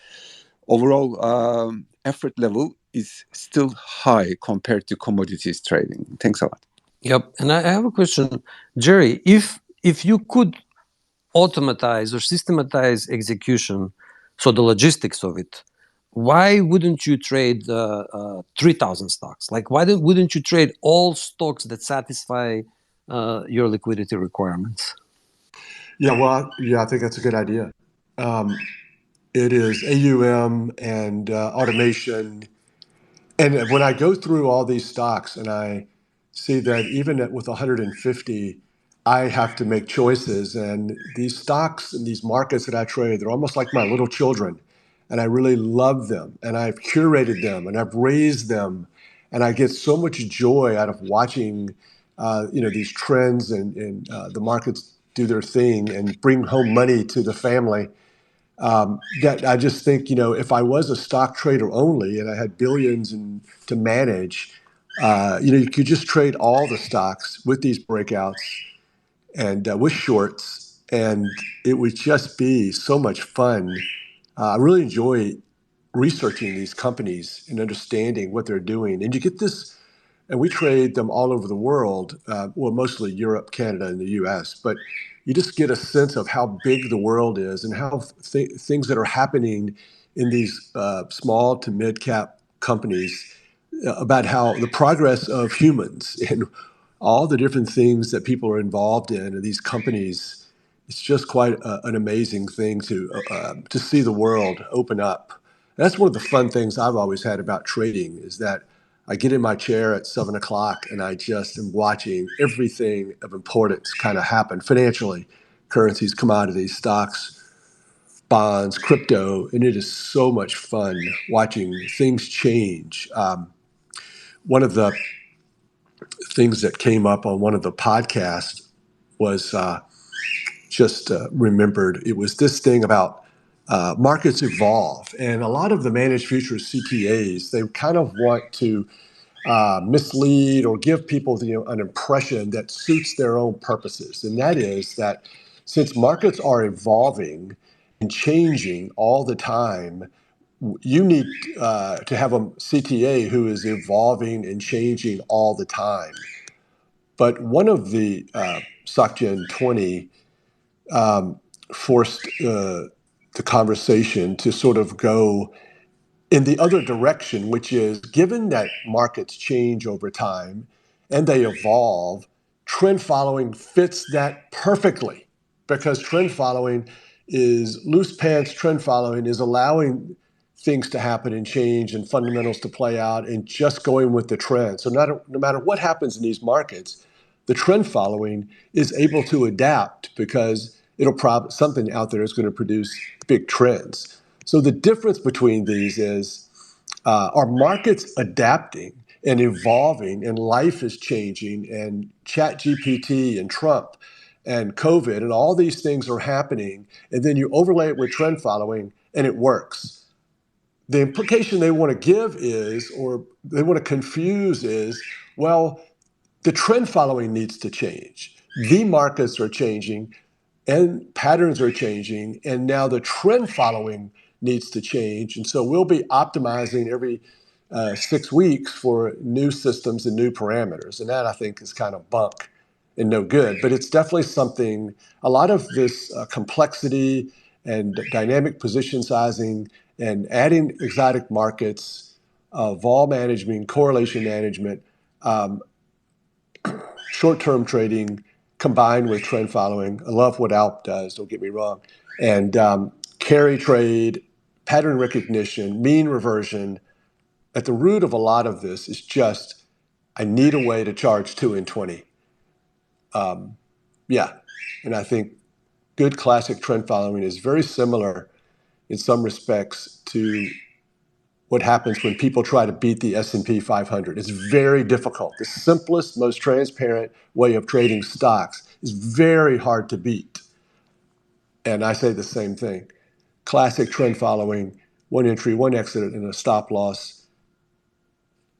overall effort level is still high compared to commodities trading. Thanks a lot. Yep. And I have a question, Jerry. If you could automatize or systematize execution, so the logistics of it, why wouldn't you trade 3,000 stocks? Like, wouldn't you trade all stocks that satisfy your liquidity requirements? Yeah, well, yeah, I think that's a good idea. It is AUM and automation. And when I go through all these stocks and I see that with 150, I have to make choices. And these stocks and these markets that I trade, they're almost like my little children. And I really love them. And I've curated them and I've raised them. And I get so much joy out of watching, these trends and the markets do their thing and bring home money to the family. That I just think, if I was a stock trader only and I had billions to manage, you could just trade all the stocks with these breakouts and with shorts, and it would just be so much fun. I really enjoy researching these companies and understanding what they're doing, and you get this. And we trade them all over the world, well, mostly Europe, Canada, and the U.S. But you just get a sense of how big the world is and how things that are happening in these small to mid cap companies about how the progress of humans and all the different things that people are involved in these companies. It's just quite an amazing thing to see the world open up. That's one of the fun things I've always had about trading is that I get in my chair at 7 o'clock and I just am watching everything of importance kind of happen financially, currencies, commodities, stocks, bonds, crypto, and it is so much fun watching things change. One of the things that came up on one of the podcasts was just remembered. It was this thing about markets evolve, and a lot of the managed futures CTAs they kind of want to mislead or give people an impression that suits their own purposes, and that is that since markets are evolving and changing all the time, you need to have a CTA who is evolving and changing all the time. But one of the SocGen 20 forced the conversation to sort of go in the other direction, which is given that markets change over time and they evolve, trend following fits that perfectly because trend following is loose pants, trend following is allowing things to happen and change and fundamentals to play out and just going with the trend. So no matter what happens in these markets, the trend following is able to adapt because something out there is going to produce big trends. So the difference between these is are markets adapting and evolving and life is changing and chat GPT and Trump and COVID and all these things are happening and then you overlay it with trend following and it works. The implication they want to give is, or they want to confuse is, well, the trend following needs to change. The markets are changing and patterns are changing, and now the trend following needs to change. And so we'll be optimizing every 6 weeks for new systems and new parameters. And that I think is kind of bunk and no good. But it's definitely something, a lot of this complexity and dynamic position sizing and adding exotic markets, vol management, correlation management, short-term trading combined with trend following. I love what Alp does, don't get me wrong. And carry trade, pattern recognition, mean reversion. At the root of a lot of this is just, I need a way to charge 2 and 20. Yeah, and I think good classic trend following is very similar in some respects to what happens when people try to beat the S&P 500. It's very difficult. The simplest, most transparent way of trading stocks is very hard to beat. And I say the same thing. Classic trend following, one entry, one exit, and a stop loss.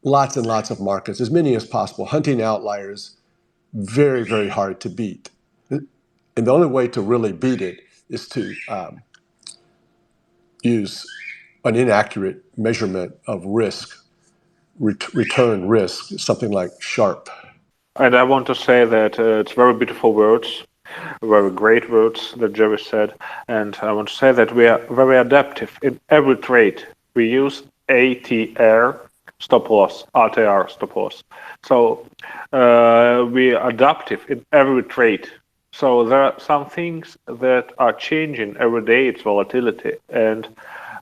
Lots and lots of markets, as many as possible. Hunting outliers, very, very hard to beat. And the only way to really beat it is to use an inaccurate measurement of risk, return risk, something like Sharp. And I want to say that it's very beautiful words, very great words that Jerry said. And I want to say that we are very adaptive in every trade. We use ATR stop loss, RTR stop loss. So we are adaptive in every trade. So there are some things that are changing every day. It's volatility, and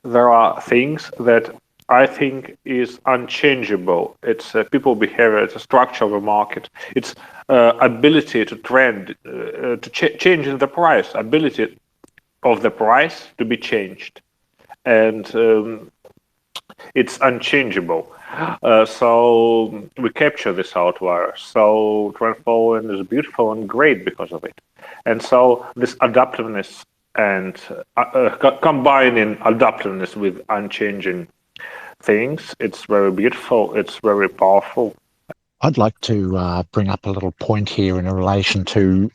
there are things that I think is unchangeable. It's people behavior. It's a structure of a market. It's ability to trend, to change in the price, ability of the price to be changed, and it's unchangeable. So we capture this outlier. So trend following is beautiful and great because of it. And so this adaptiveness and combining adaptiveness with unchanging things, it's very beautiful. It's very powerful. I'd like to bring up a little point here in relation to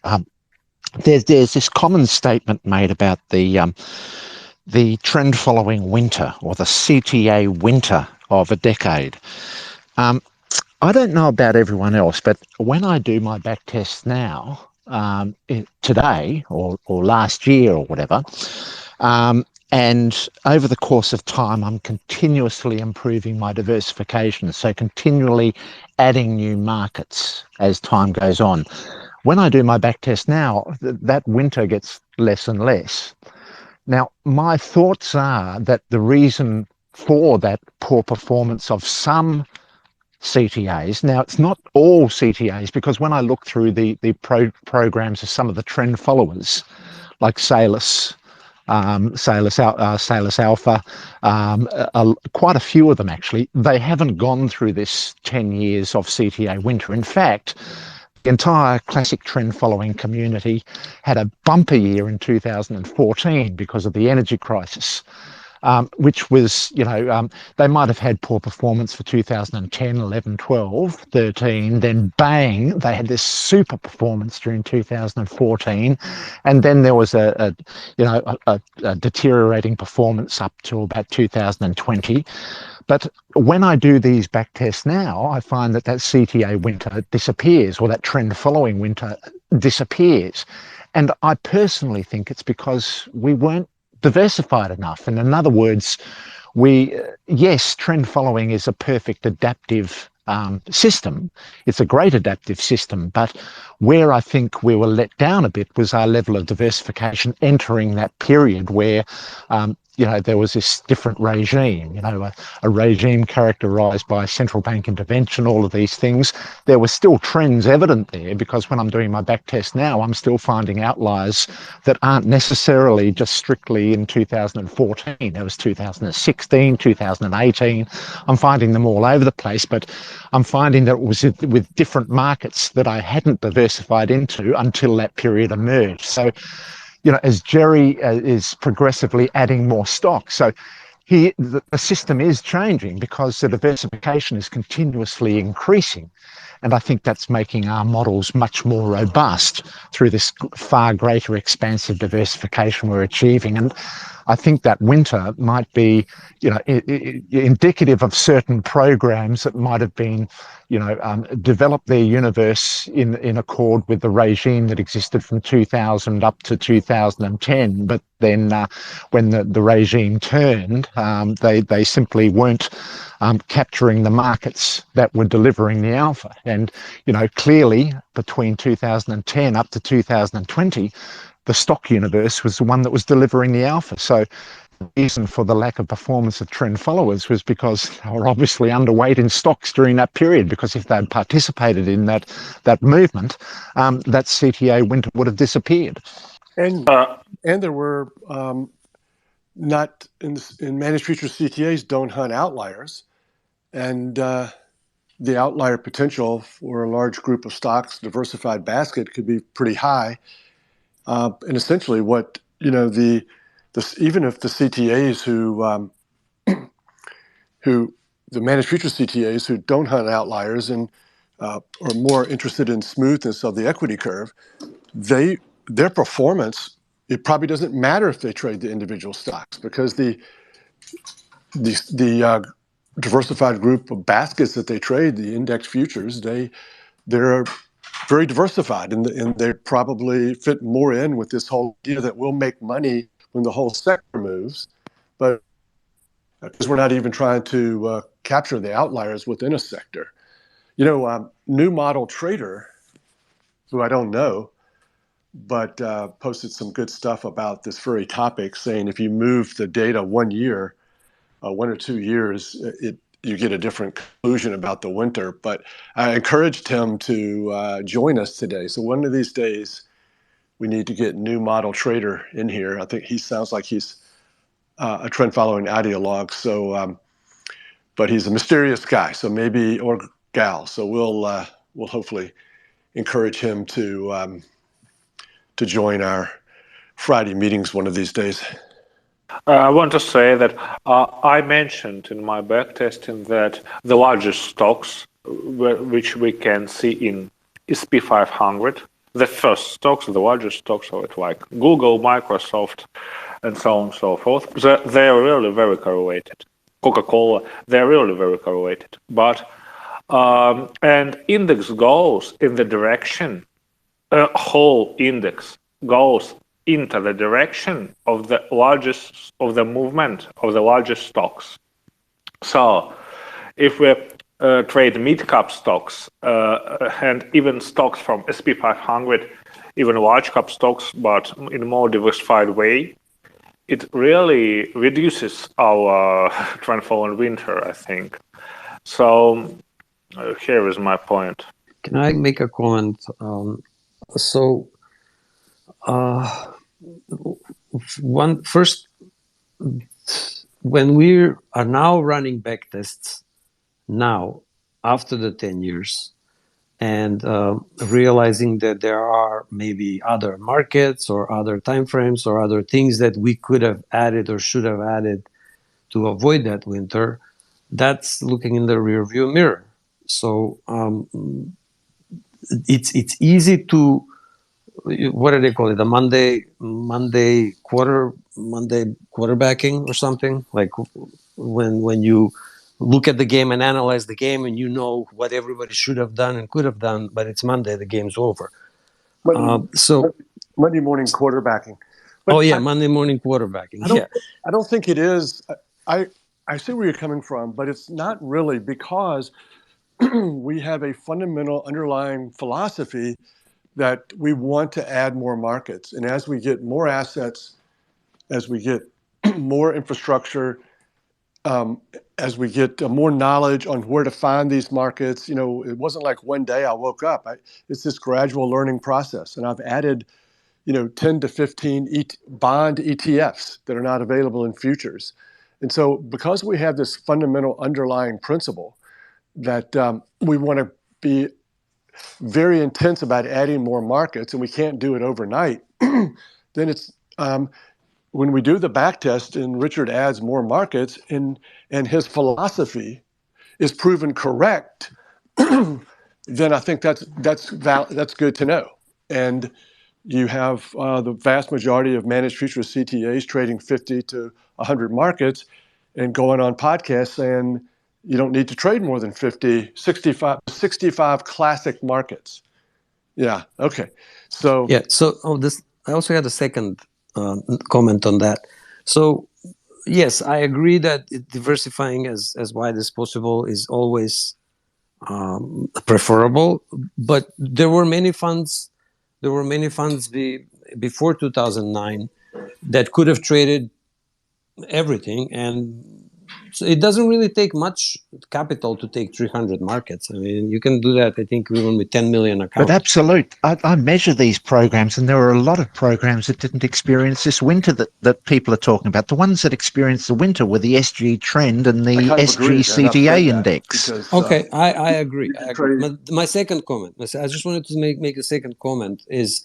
there's this common statement made about the trend following winter, or the CTA winter of a decade. I don't know about everyone else, but when I do my back tests now, today or last year or whatever, and over the course of time, I'm continuously improving my diversification, so continually adding new markets as time goes on. When I do my back test now, that winter gets less and less. Now, my thoughts are that the reason for that poor performance of some CTAs, now it's not all CTAs, because when I look through the programs of some of the trend followers, like Salus, Salus Alpha, quite a few of them actually, they haven't gone through this 10 years of CTA winter. In fact, the entire classic trend following community had a bumper year in 2014 because of the energy crisis. Which was, they might have had poor performance for 2010, 11, 12, 13. Then bang, they had this super performance during 2014. And then there was a deteriorating performance up to about 2020. But when I do these back tests now, I find that CTA winter disappears, or that trend following winter disappears. And I personally think it's because we weren't diversified enough. And in other words, yes, trend following is a perfect adaptive system. It's a great adaptive system, but where I think we were let down a bit was our level of diversification entering that period where there was this different regime, a regime characterized by central bank intervention, all of these things. There were still trends evident there, because when I'm doing my back test now, I'm still finding outliers that aren't necessarily just strictly in 2014. There was 2016, 2018. I'm finding them all over the place, but I'm finding that it was with different markets that I hadn't diversified into until that period emerged. So, as Jerry is progressively adding more stock. So the system is changing because the diversification is continuously increasing. And I think that's making our models much more robust through this far greater expansive diversification we're achieving. And I think that winter might be, indicative of certain programs that might have been, developed their universe in accord with the regime that existed from 2000 up to 2010. But then when the regime turned, they simply weren't capturing the markets that were delivering the alpha. And, clearly between 2010 up to 2020, the stock universe was the one that was delivering the alpha. So the reason for the lack of performance of trend followers was because they were obviously underweight in stocks during that period, because if they'd participated in that movement, that CTA winter would have disappeared. And there were not in managed futures CTAs don't hunt outliers, and the outlier potential for a large group of stocks, diversified basket, could be pretty high. And essentially, what even if the CTAs who the managed futures CTAs who don't hunt outliers and are more interested in smoothness of the equity curve, their performance, it probably doesn't matter if they trade the individual stocks, because the diversified group of baskets that they trade, the index futures, they're very diversified, and they probably fit more in with this whole idea that we'll make money when the whole sector moves, but because we're not even trying to capture the outliers within a sector. New Model Trader, who I don't know, but posted some good stuff about this very topic, saying if you move the data 1 year, 1 or 2 years, you get a different conclusion about the winter. But I encouraged him to join us today. So one of these days, we need to get New Model Trader in here. I think he sounds like he's a trend following ideologue. So, but he's a mysterious guy. So maybe, or gal. So we'll hopefully encourage him to join our Friday meetings one of these days. I want to say that I mentioned in my backtesting that the largest stocks, which we can see in SP 500, the first stocks, the largest stocks of it, like Google, Microsoft, and so on and so forth, they are really very correlated. Coca-Cola, they're really very correlated. But and index goes in the direction, whole index goes into the direction of the largest of the movement of the largest stocks. So if we trade mid-cap stocks and even stocks from SP 500, even large cap stocks, but in a more diversified way, it really reduces our trend following winter, I think. So here is my point. Can I make a comment? First, when we are now running back tests now after the 10 years and realizing that there are maybe other markets or other timeframes or other things that we could have added or should have added to avoid that winter, that's looking in the rear view mirror. So it's easy to, what do they call it? The Monday quarterbacking or something, like when you look at the game and analyze the game and you know what everybody should have done and could have done, but it's Monday, the game's over. Monday morning quarterbacking. But Monday morning quarterbacking. I don't think it is. I see where you're coming from, but it's not really, because we have a fundamental underlying philosophy that we want to add more markets. And as we get more assets, as we get more infrastructure, as we get more knowledge on where to find these markets, it wasn't like one day I woke up. It's this gradual learning process. And I've added, 10 to 15 bond ETFs that are not available in futures. And so because we have this fundamental underlying principle that we want to be very intense about adding more markets, and we can't do it overnight, then it's when we do the back test and Richard adds more markets and his philosophy is proven correct, then I think that's good to know. And you have the vast majority of managed futures CTAs trading 50 to 100 markets and going on podcasts saying you don't need to trade more than 50, 65 classic markets. Yeah. Okay. So I also had a second comment on that. So yes, I agree that diversifying as wide as possible is always preferable. But there were many funds before 2009 that could have traded everything, and so it doesn't really take much capital to take 300 markets. I mean, you can do that, I think, even with 10 million accounts. But absolute, I measure these programs, and there are a lot of programs that didn't experience this winter that people are talking about. The ones that experienced the winter were the SG Trend and the SG CTA Index. Okay, I agree. My second comment, I just wanted to make a second comment is,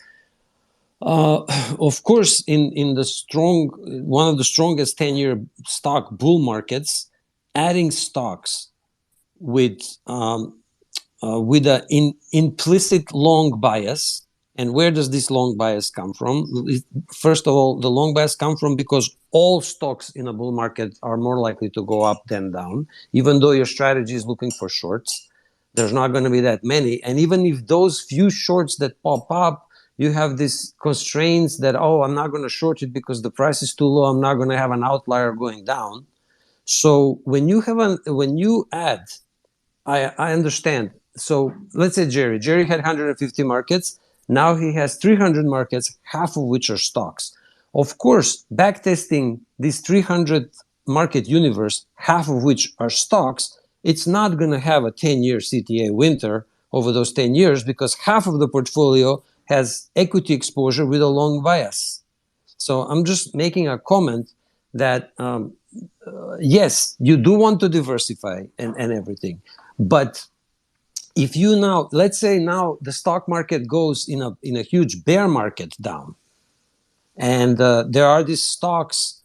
of course, in one of the strongest 10-year stock bull markets, adding stocks with an implicit long bias And where does this long bias come from? First of all, the long bias come from because all stocks in a bull market are more likely to go up than down. Even though your strategy is looking for shorts, there's not going to be that many. And even if those few shorts that pop up, you have these constraints that, oh, I'm not going to short it because the price is too low. I'm not going to have an outlier going down. So when you add, I understand. So let's say Jerry had 150 markets. Now he has 300 markets, half of which are stocks. Of course, backtesting this 300 market universe, half of which are stocks, it's not going to have a 10-year CTA winter over those 10 years because half of the portfolio has equity exposure with a long bias. So I'm just making a comment that yes, you do want to diversify and everything, but if you now, let's say now the stock market goes in a huge bear market down, and there are these stocks,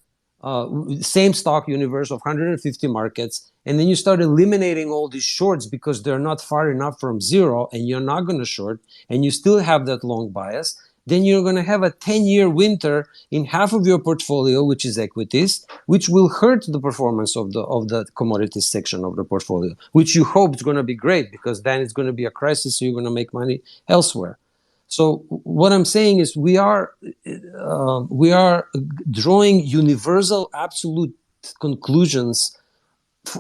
same stock universe of 150 markets, and then you start eliminating all these shorts because they're not far enough from zero, and you're not going to short, and you still have that long bias, then you're going to have a 10-year winter in half of your portfolio, which is equities, which will hurt the performance of the commodities section of the portfolio, which you hope is going to be great because then it's going to be a crisis, so you're going to make money elsewhere. So what I'm saying is we are drawing universal absolute conclusions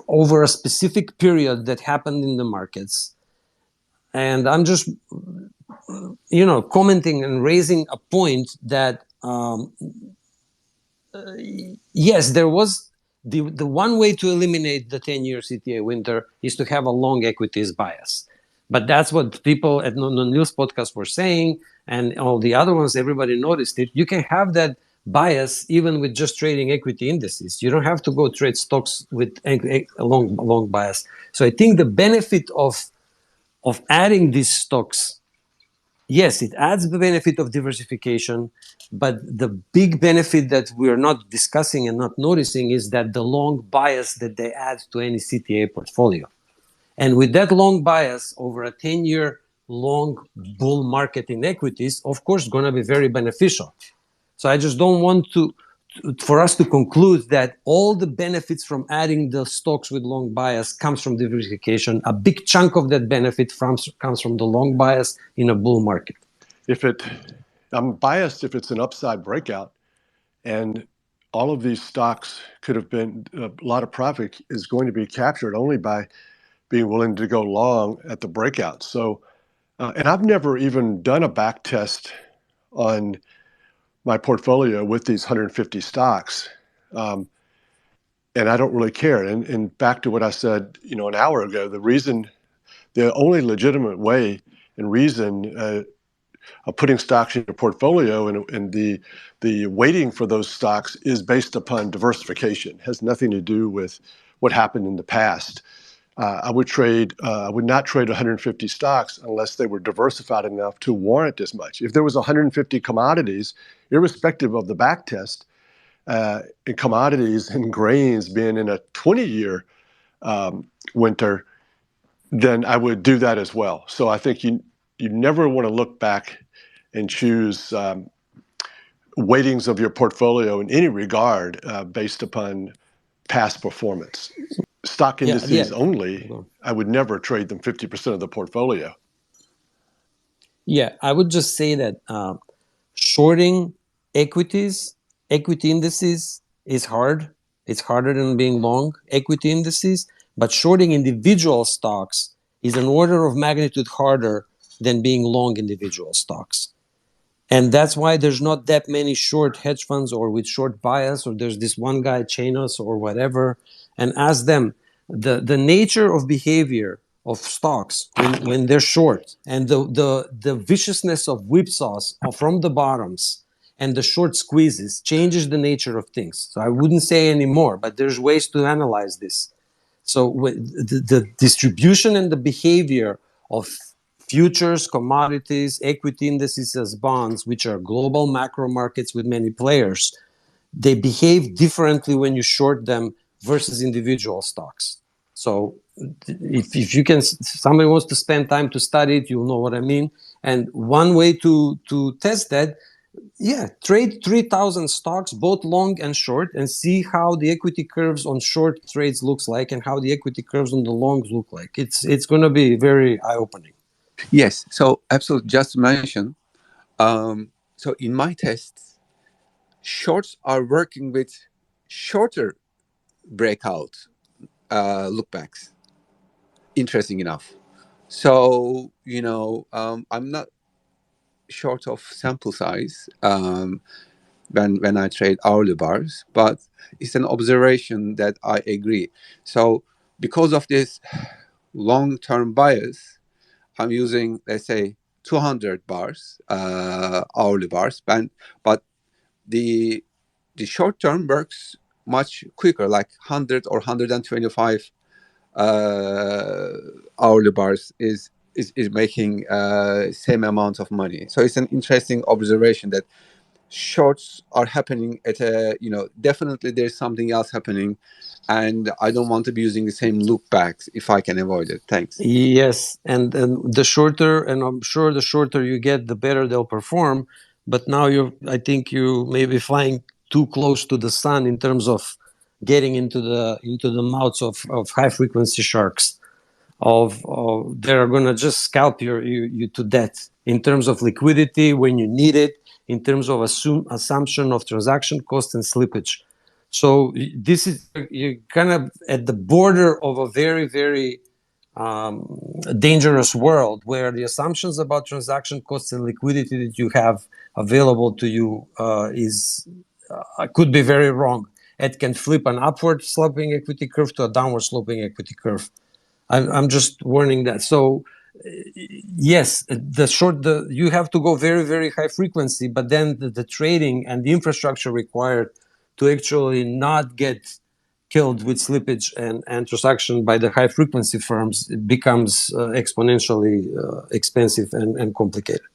over a specific period that happened in the markets, and I'm just commenting and raising a point that yes, there was the one way to eliminate the 10-year CTA winter is to have a long equities bias. But that's what people at the news podcast were saying, and all the other ones, everybody noticed it. You can have that bias even with just trading equity indices. You don't have to go trade stocks with a long bias. So I think the benefit of adding these stocks, yes, it adds the benefit of diversification, but the big benefit that we're not discussing and not noticing is that the long bias that they add to any CTA portfolio. And with that long bias over a 10-year long bull market in equities, of course, going to be very beneficial. So I just don't want for us to conclude that all the benefits from adding the stocks with long bias comes from diversification. A big chunk of that benefit comes from the long bias in a bull market. I'm biased if it's an upside breakout, and all of these stocks could have been, a lot of profit is going to be captured only by being willing to go long at the breakout. So, and I've never even done a back test on my portfolio with these 150 stocks. And I don't really care. And back to what I said, an hour ago, the only legitimate way and reason of putting stocks in your portfolio and the weighting for those stocks is based upon diversification. It has nothing to do with what happened in the past. I would not trade 150 stocks unless they were diversified enough to warrant as much. If there was 150 commodities, irrespective of the back test, in commodities and grains being in a 20-year winter, then I would do that as well. So I think you never want to look back and choose weightings of your portfolio in any regard based upon past performance. Stock indices only, I would never trade them 50% of the portfolio. Yeah, I would just say that shorting equity indices is hard. It's harder than being long equity indices, but shorting individual stocks is an order of magnitude harder than being long individual stocks. And that's why there's not that many short hedge funds or with short bias, or there's this one guy, Chanos or whatever, and ask them the nature of behavior of stocks when they're short and the viciousness of whipsaws from the bottoms and the short squeezes changes the nature of things. So I wouldn't say anymore, but there's ways to analyze this. So the distribution and the behavior of futures, commodities, equity indices as bonds, which are global macro markets with many players, they behave differently when you short them versus individual stocks. So if you can, somebody wants to spend time to study it, you'll know what I mean. And one way to test that, trade 3,000 stocks, both long and short, and see how the equity curves on short trades looks like and how the equity curves on the longs look like. It's going to be very eye-opening. Yes. So absolutely. Just to mention, so in my tests, shorts are working with shorter breakout lookbacks. Interesting enough. So I'm not short of sample size when I trade hourly bars, but it's an observation that I agree. So because of this long-term bias, I'm using, let's say, 200 bars, hourly bars, but the short term works much quicker, like 100 or 125 hourly bars is making same amount of money. So it's an interesting observation that shorts are happening at a, definitely there's something else happening, and I don't want to be using the same look backs if I can avoid it. Thanks. Yes, and the shorter, and I'm sure the shorter you get, the better they'll perform. But now I think you may be flying too close to the sun in terms of getting into the mouths of high frequency sharks. They're gonna just scalp you to death in terms of liquidity when you need it, in terms of assumption of transaction cost and slippage. So this is, you're kind of at the border of a very, very dangerous world where the assumptions about transaction costs and liquidity that you have available to you could be very wrong. It can flip an upward sloping equity curve to a downward sloping equity curve. I'm just warning that. So yes, you have to go very, very high frequency, but then the trading and the infrastructure required to actually not get killed with slippage and transaction by the high frequency firms, it becomes exponentially expensive and complicated.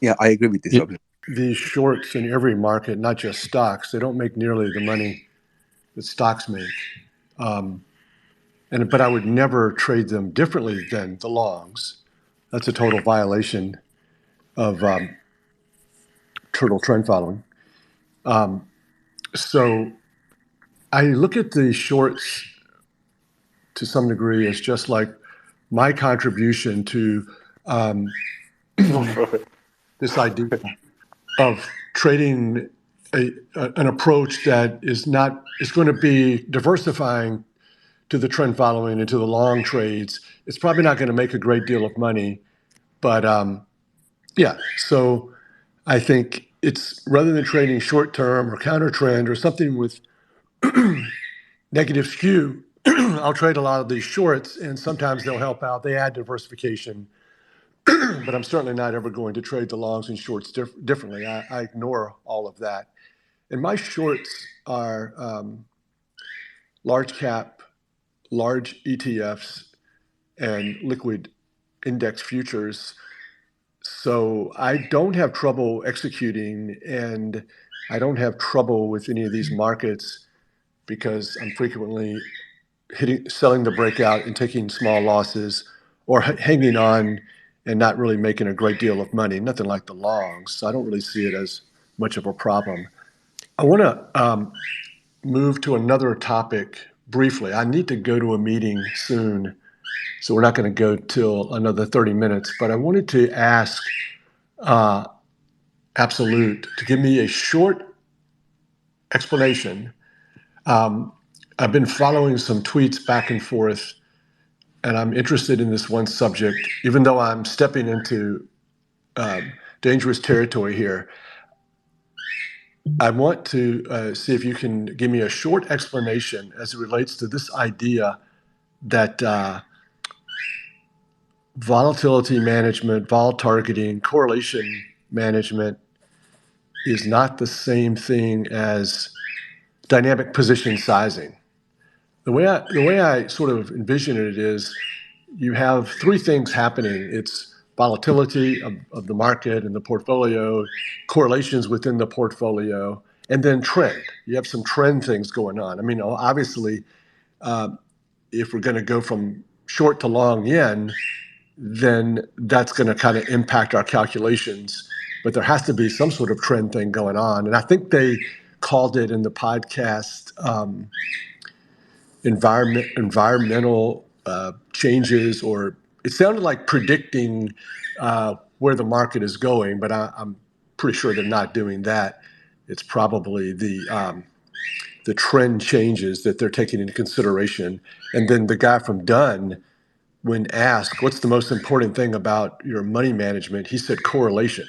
Yeah, I agree with this. These shorts in every market, not just stocks, they don't make nearly the money that stocks make. But I would never trade them differently than the longs. That's a total violation of turtle trend following. So I look at the shorts to some degree as just like my contribution to this idea of trading an approach that is going to be diversifying to the trend following and to the long trades. It's probably not going to make a great deal of money, but so I think it's, rather than trading short term or counter trend or something with negative skew, I'll trade a lot of these shorts, and sometimes they'll help out. They add diversification, but I'm certainly not ever going to trade the longs and shorts differently. I ignore all of that. And my shorts are large cap, large ETFs, and liquid index futures. So I don't have trouble executing, and I don't have trouble with any of these markets because I'm frequently selling the breakout and taking small losses, or hanging on and not really making a great deal of money. Nothing like the longs. So I don't really see it as much of a problem. I want to move to another topic briefly. I need to go to a meeting soon, so we're not going to go till another 30 minutes. But I wanted to ask Absolute to give me a short explanation. I've been following some tweets back and forth, and I'm interested in this one subject, even though I'm stepping into dangerous territory here. I want to see if you can give me a short explanation as it relates to this idea that volatility management, vol targeting, correlation management is not the same thing as dynamic position sizing. The way I sort of envision it is you have three things happening. It's volatility of the market and the portfolio, correlations within the portfolio, and then trend. You have some trend things going on. I mean, obviously, if we're going to go from short to long yen, then that's going to kind of impact our calculations. But there has to be some sort of trend thing going on. And I think they called it in the podcast environmental changes, or it sounded like predicting where the market is going, but I'm pretty sure they're not doing that. It's probably the trend changes that they're taking into consideration. And then the guy from Dunn, when asked, what's the most important thing about your money management, he said correlation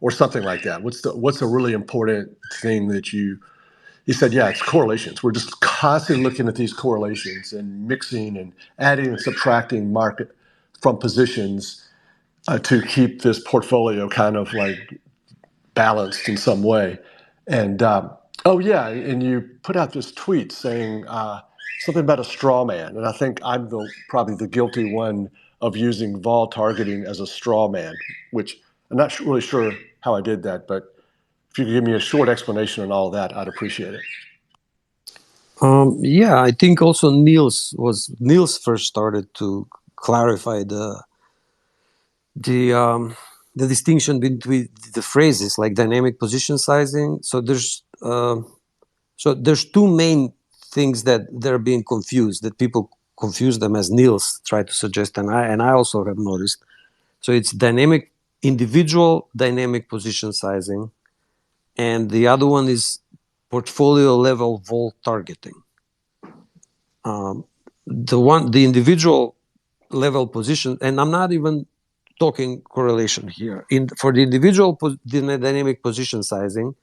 or something like that. What's a really important thing that he said, yeah, it's correlations. We're just constantly looking at these correlations and mixing and adding and subtracting market from positions to keep this portfolio kind of like balanced in some way. And oh yeah, and you put out this tweet saying something about a straw man, and I think I'm probably the guilty one of using vol targeting as a straw man, which I'm not really sure how I did that, but if you could give me a short explanation on all of that, I'd appreciate it. Yeah, I think also Niels first started to clarify the distinction between the phrases like dynamic position sizing. So there's two main things that they're being confused, that people confuse them, as Niels tried to suggest, and I also have noticed. So it's individual dynamic position sizing, and the other one is portfolio level vol targeting. The individual level position, and I'm not even talking correlation here. For the individual dynamic position sizing,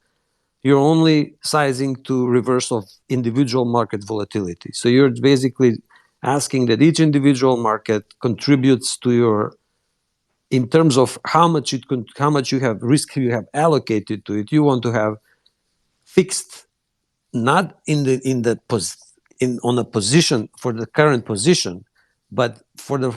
you're only sizing to reverse of individual market volatility. So you're basically asking that each individual market contributes to your, in terms of how much you have risk you have allocated to it. You want to have fixed, not on a position for the current position, but for the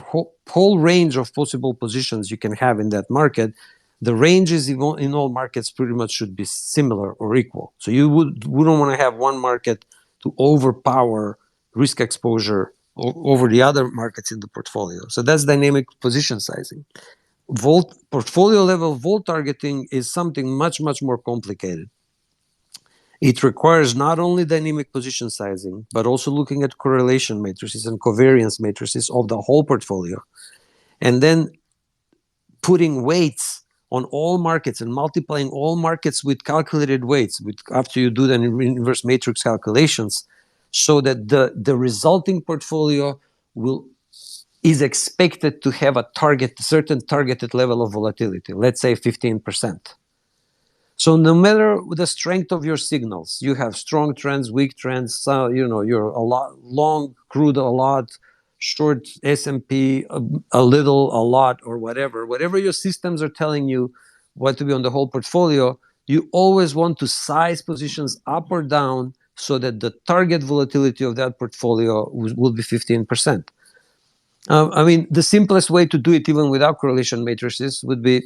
whole range of possible positions you can have in that market. The ranges in all markets pretty much should be similar or equal. So you wouldn't want to have one market to overpower risk exposure over the other markets in the portfolio. So that's dynamic position sizing. Portfolio level vol targeting is something much, much more complicated. It requires not only dynamic position sizing, but also looking at correlation matrices and covariance matrices of the whole portfolio. And then putting weights on all markets and multiplying all markets with calculated weights after you do the inverse matrix calculations, so that the resulting portfolio is expected to have a certain targeted level of volatility, let's say 15%. So no matter the strength of your signals, you have strong trends, weak trends, you're a lot long crude, a lot short S&P, a little, a lot, or whatever your systems are telling you what to be on the whole portfolio, you always want to size positions up or down so that the target volatility of that portfolio will be 15%. I mean, the simplest way to do it, even without correlation matrices, would be,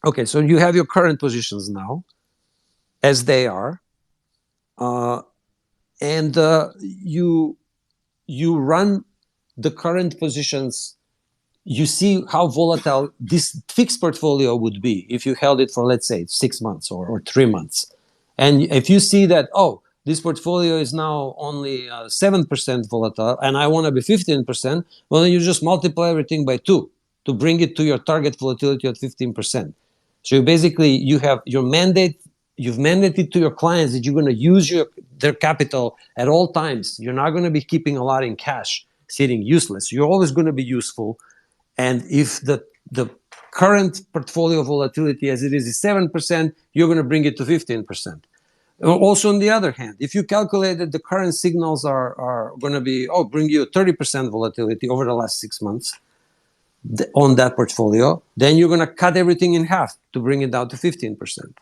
okay, so you have your current positions now, as they are, and you run the current positions. You see how volatile this fixed portfolio would be if you held it for, let's say, 6 months or 3 months. And if you see that, oh, this portfolio is now only 7% volatile and I want to be 15%, well, then you just multiply everything by 2 to bring it to your target volatility at 15%. So basically, you have your mandate. You've mandated to your clients that you're going to use their capital at all times. You're not going to be keeping a lot in cash sitting useless. You're always going to be useful. And if the current portfolio volatility as it is 7%, you're going to bring it to 15%. Also, on the other hand, if you calculate that the current signals are going to bring you 30% volatility over the last 6 months on that portfolio, then you're going to cut everything in half to bring it down to 15%.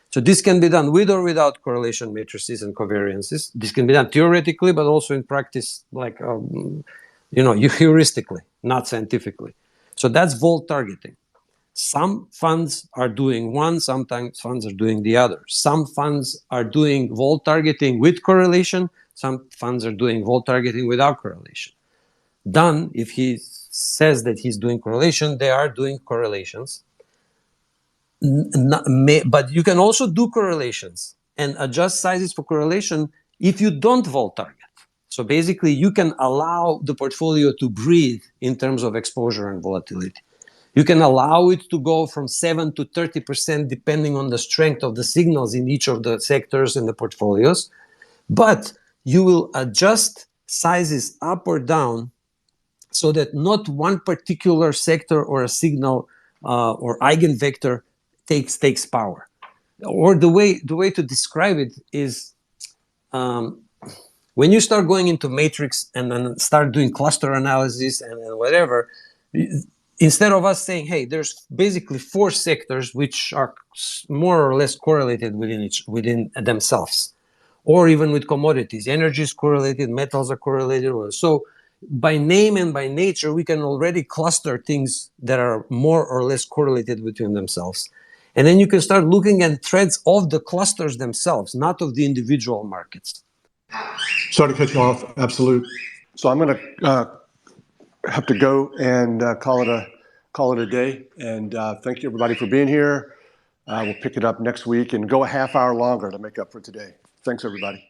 So this can be done with or without correlation matrices and covariances. This can be done theoretically, but also in practice, like heuristically, not scientifically. So that's vol targeting. Some funds are doing one, sometimes funds are doing the other. Some funds are doing vol targeting with correlation, some funds are doing vol targeting without correlation. Done, if he says that he's doing correlation, they are doing correlations. But you can also do correlations and adjust sizes for correlation if you don't vol target. So basically, you can allow the portfolio to breathe in terms of exposure and volatility. You can allow it to go from 7 to 30% depending on the strength of the signals in each of the sectors in the portfolios. But you will adjust sizes up or down so that not one particular sector or a signal or eigenvector takes power. Or the way to describe it is when you start going into matrix and then start doing cluster analysis and whatever, instead of us saying, hey, there's basically 4 sectors which are more or less correlated within themselves, or even with commodities, energy is correlated, metals are correlated. So by name and by nature, we can already cluster things that are more or less correlated between themselves. And then you can start looking at threads of the clusters themselves, not of the individual markets. Sorry to cut you off. Absolute. So I'm going to have to go and call it a day. And thank you everybody for being here. We'll pick it up next week and go a half hour longer to make up for today. Thanks everybody.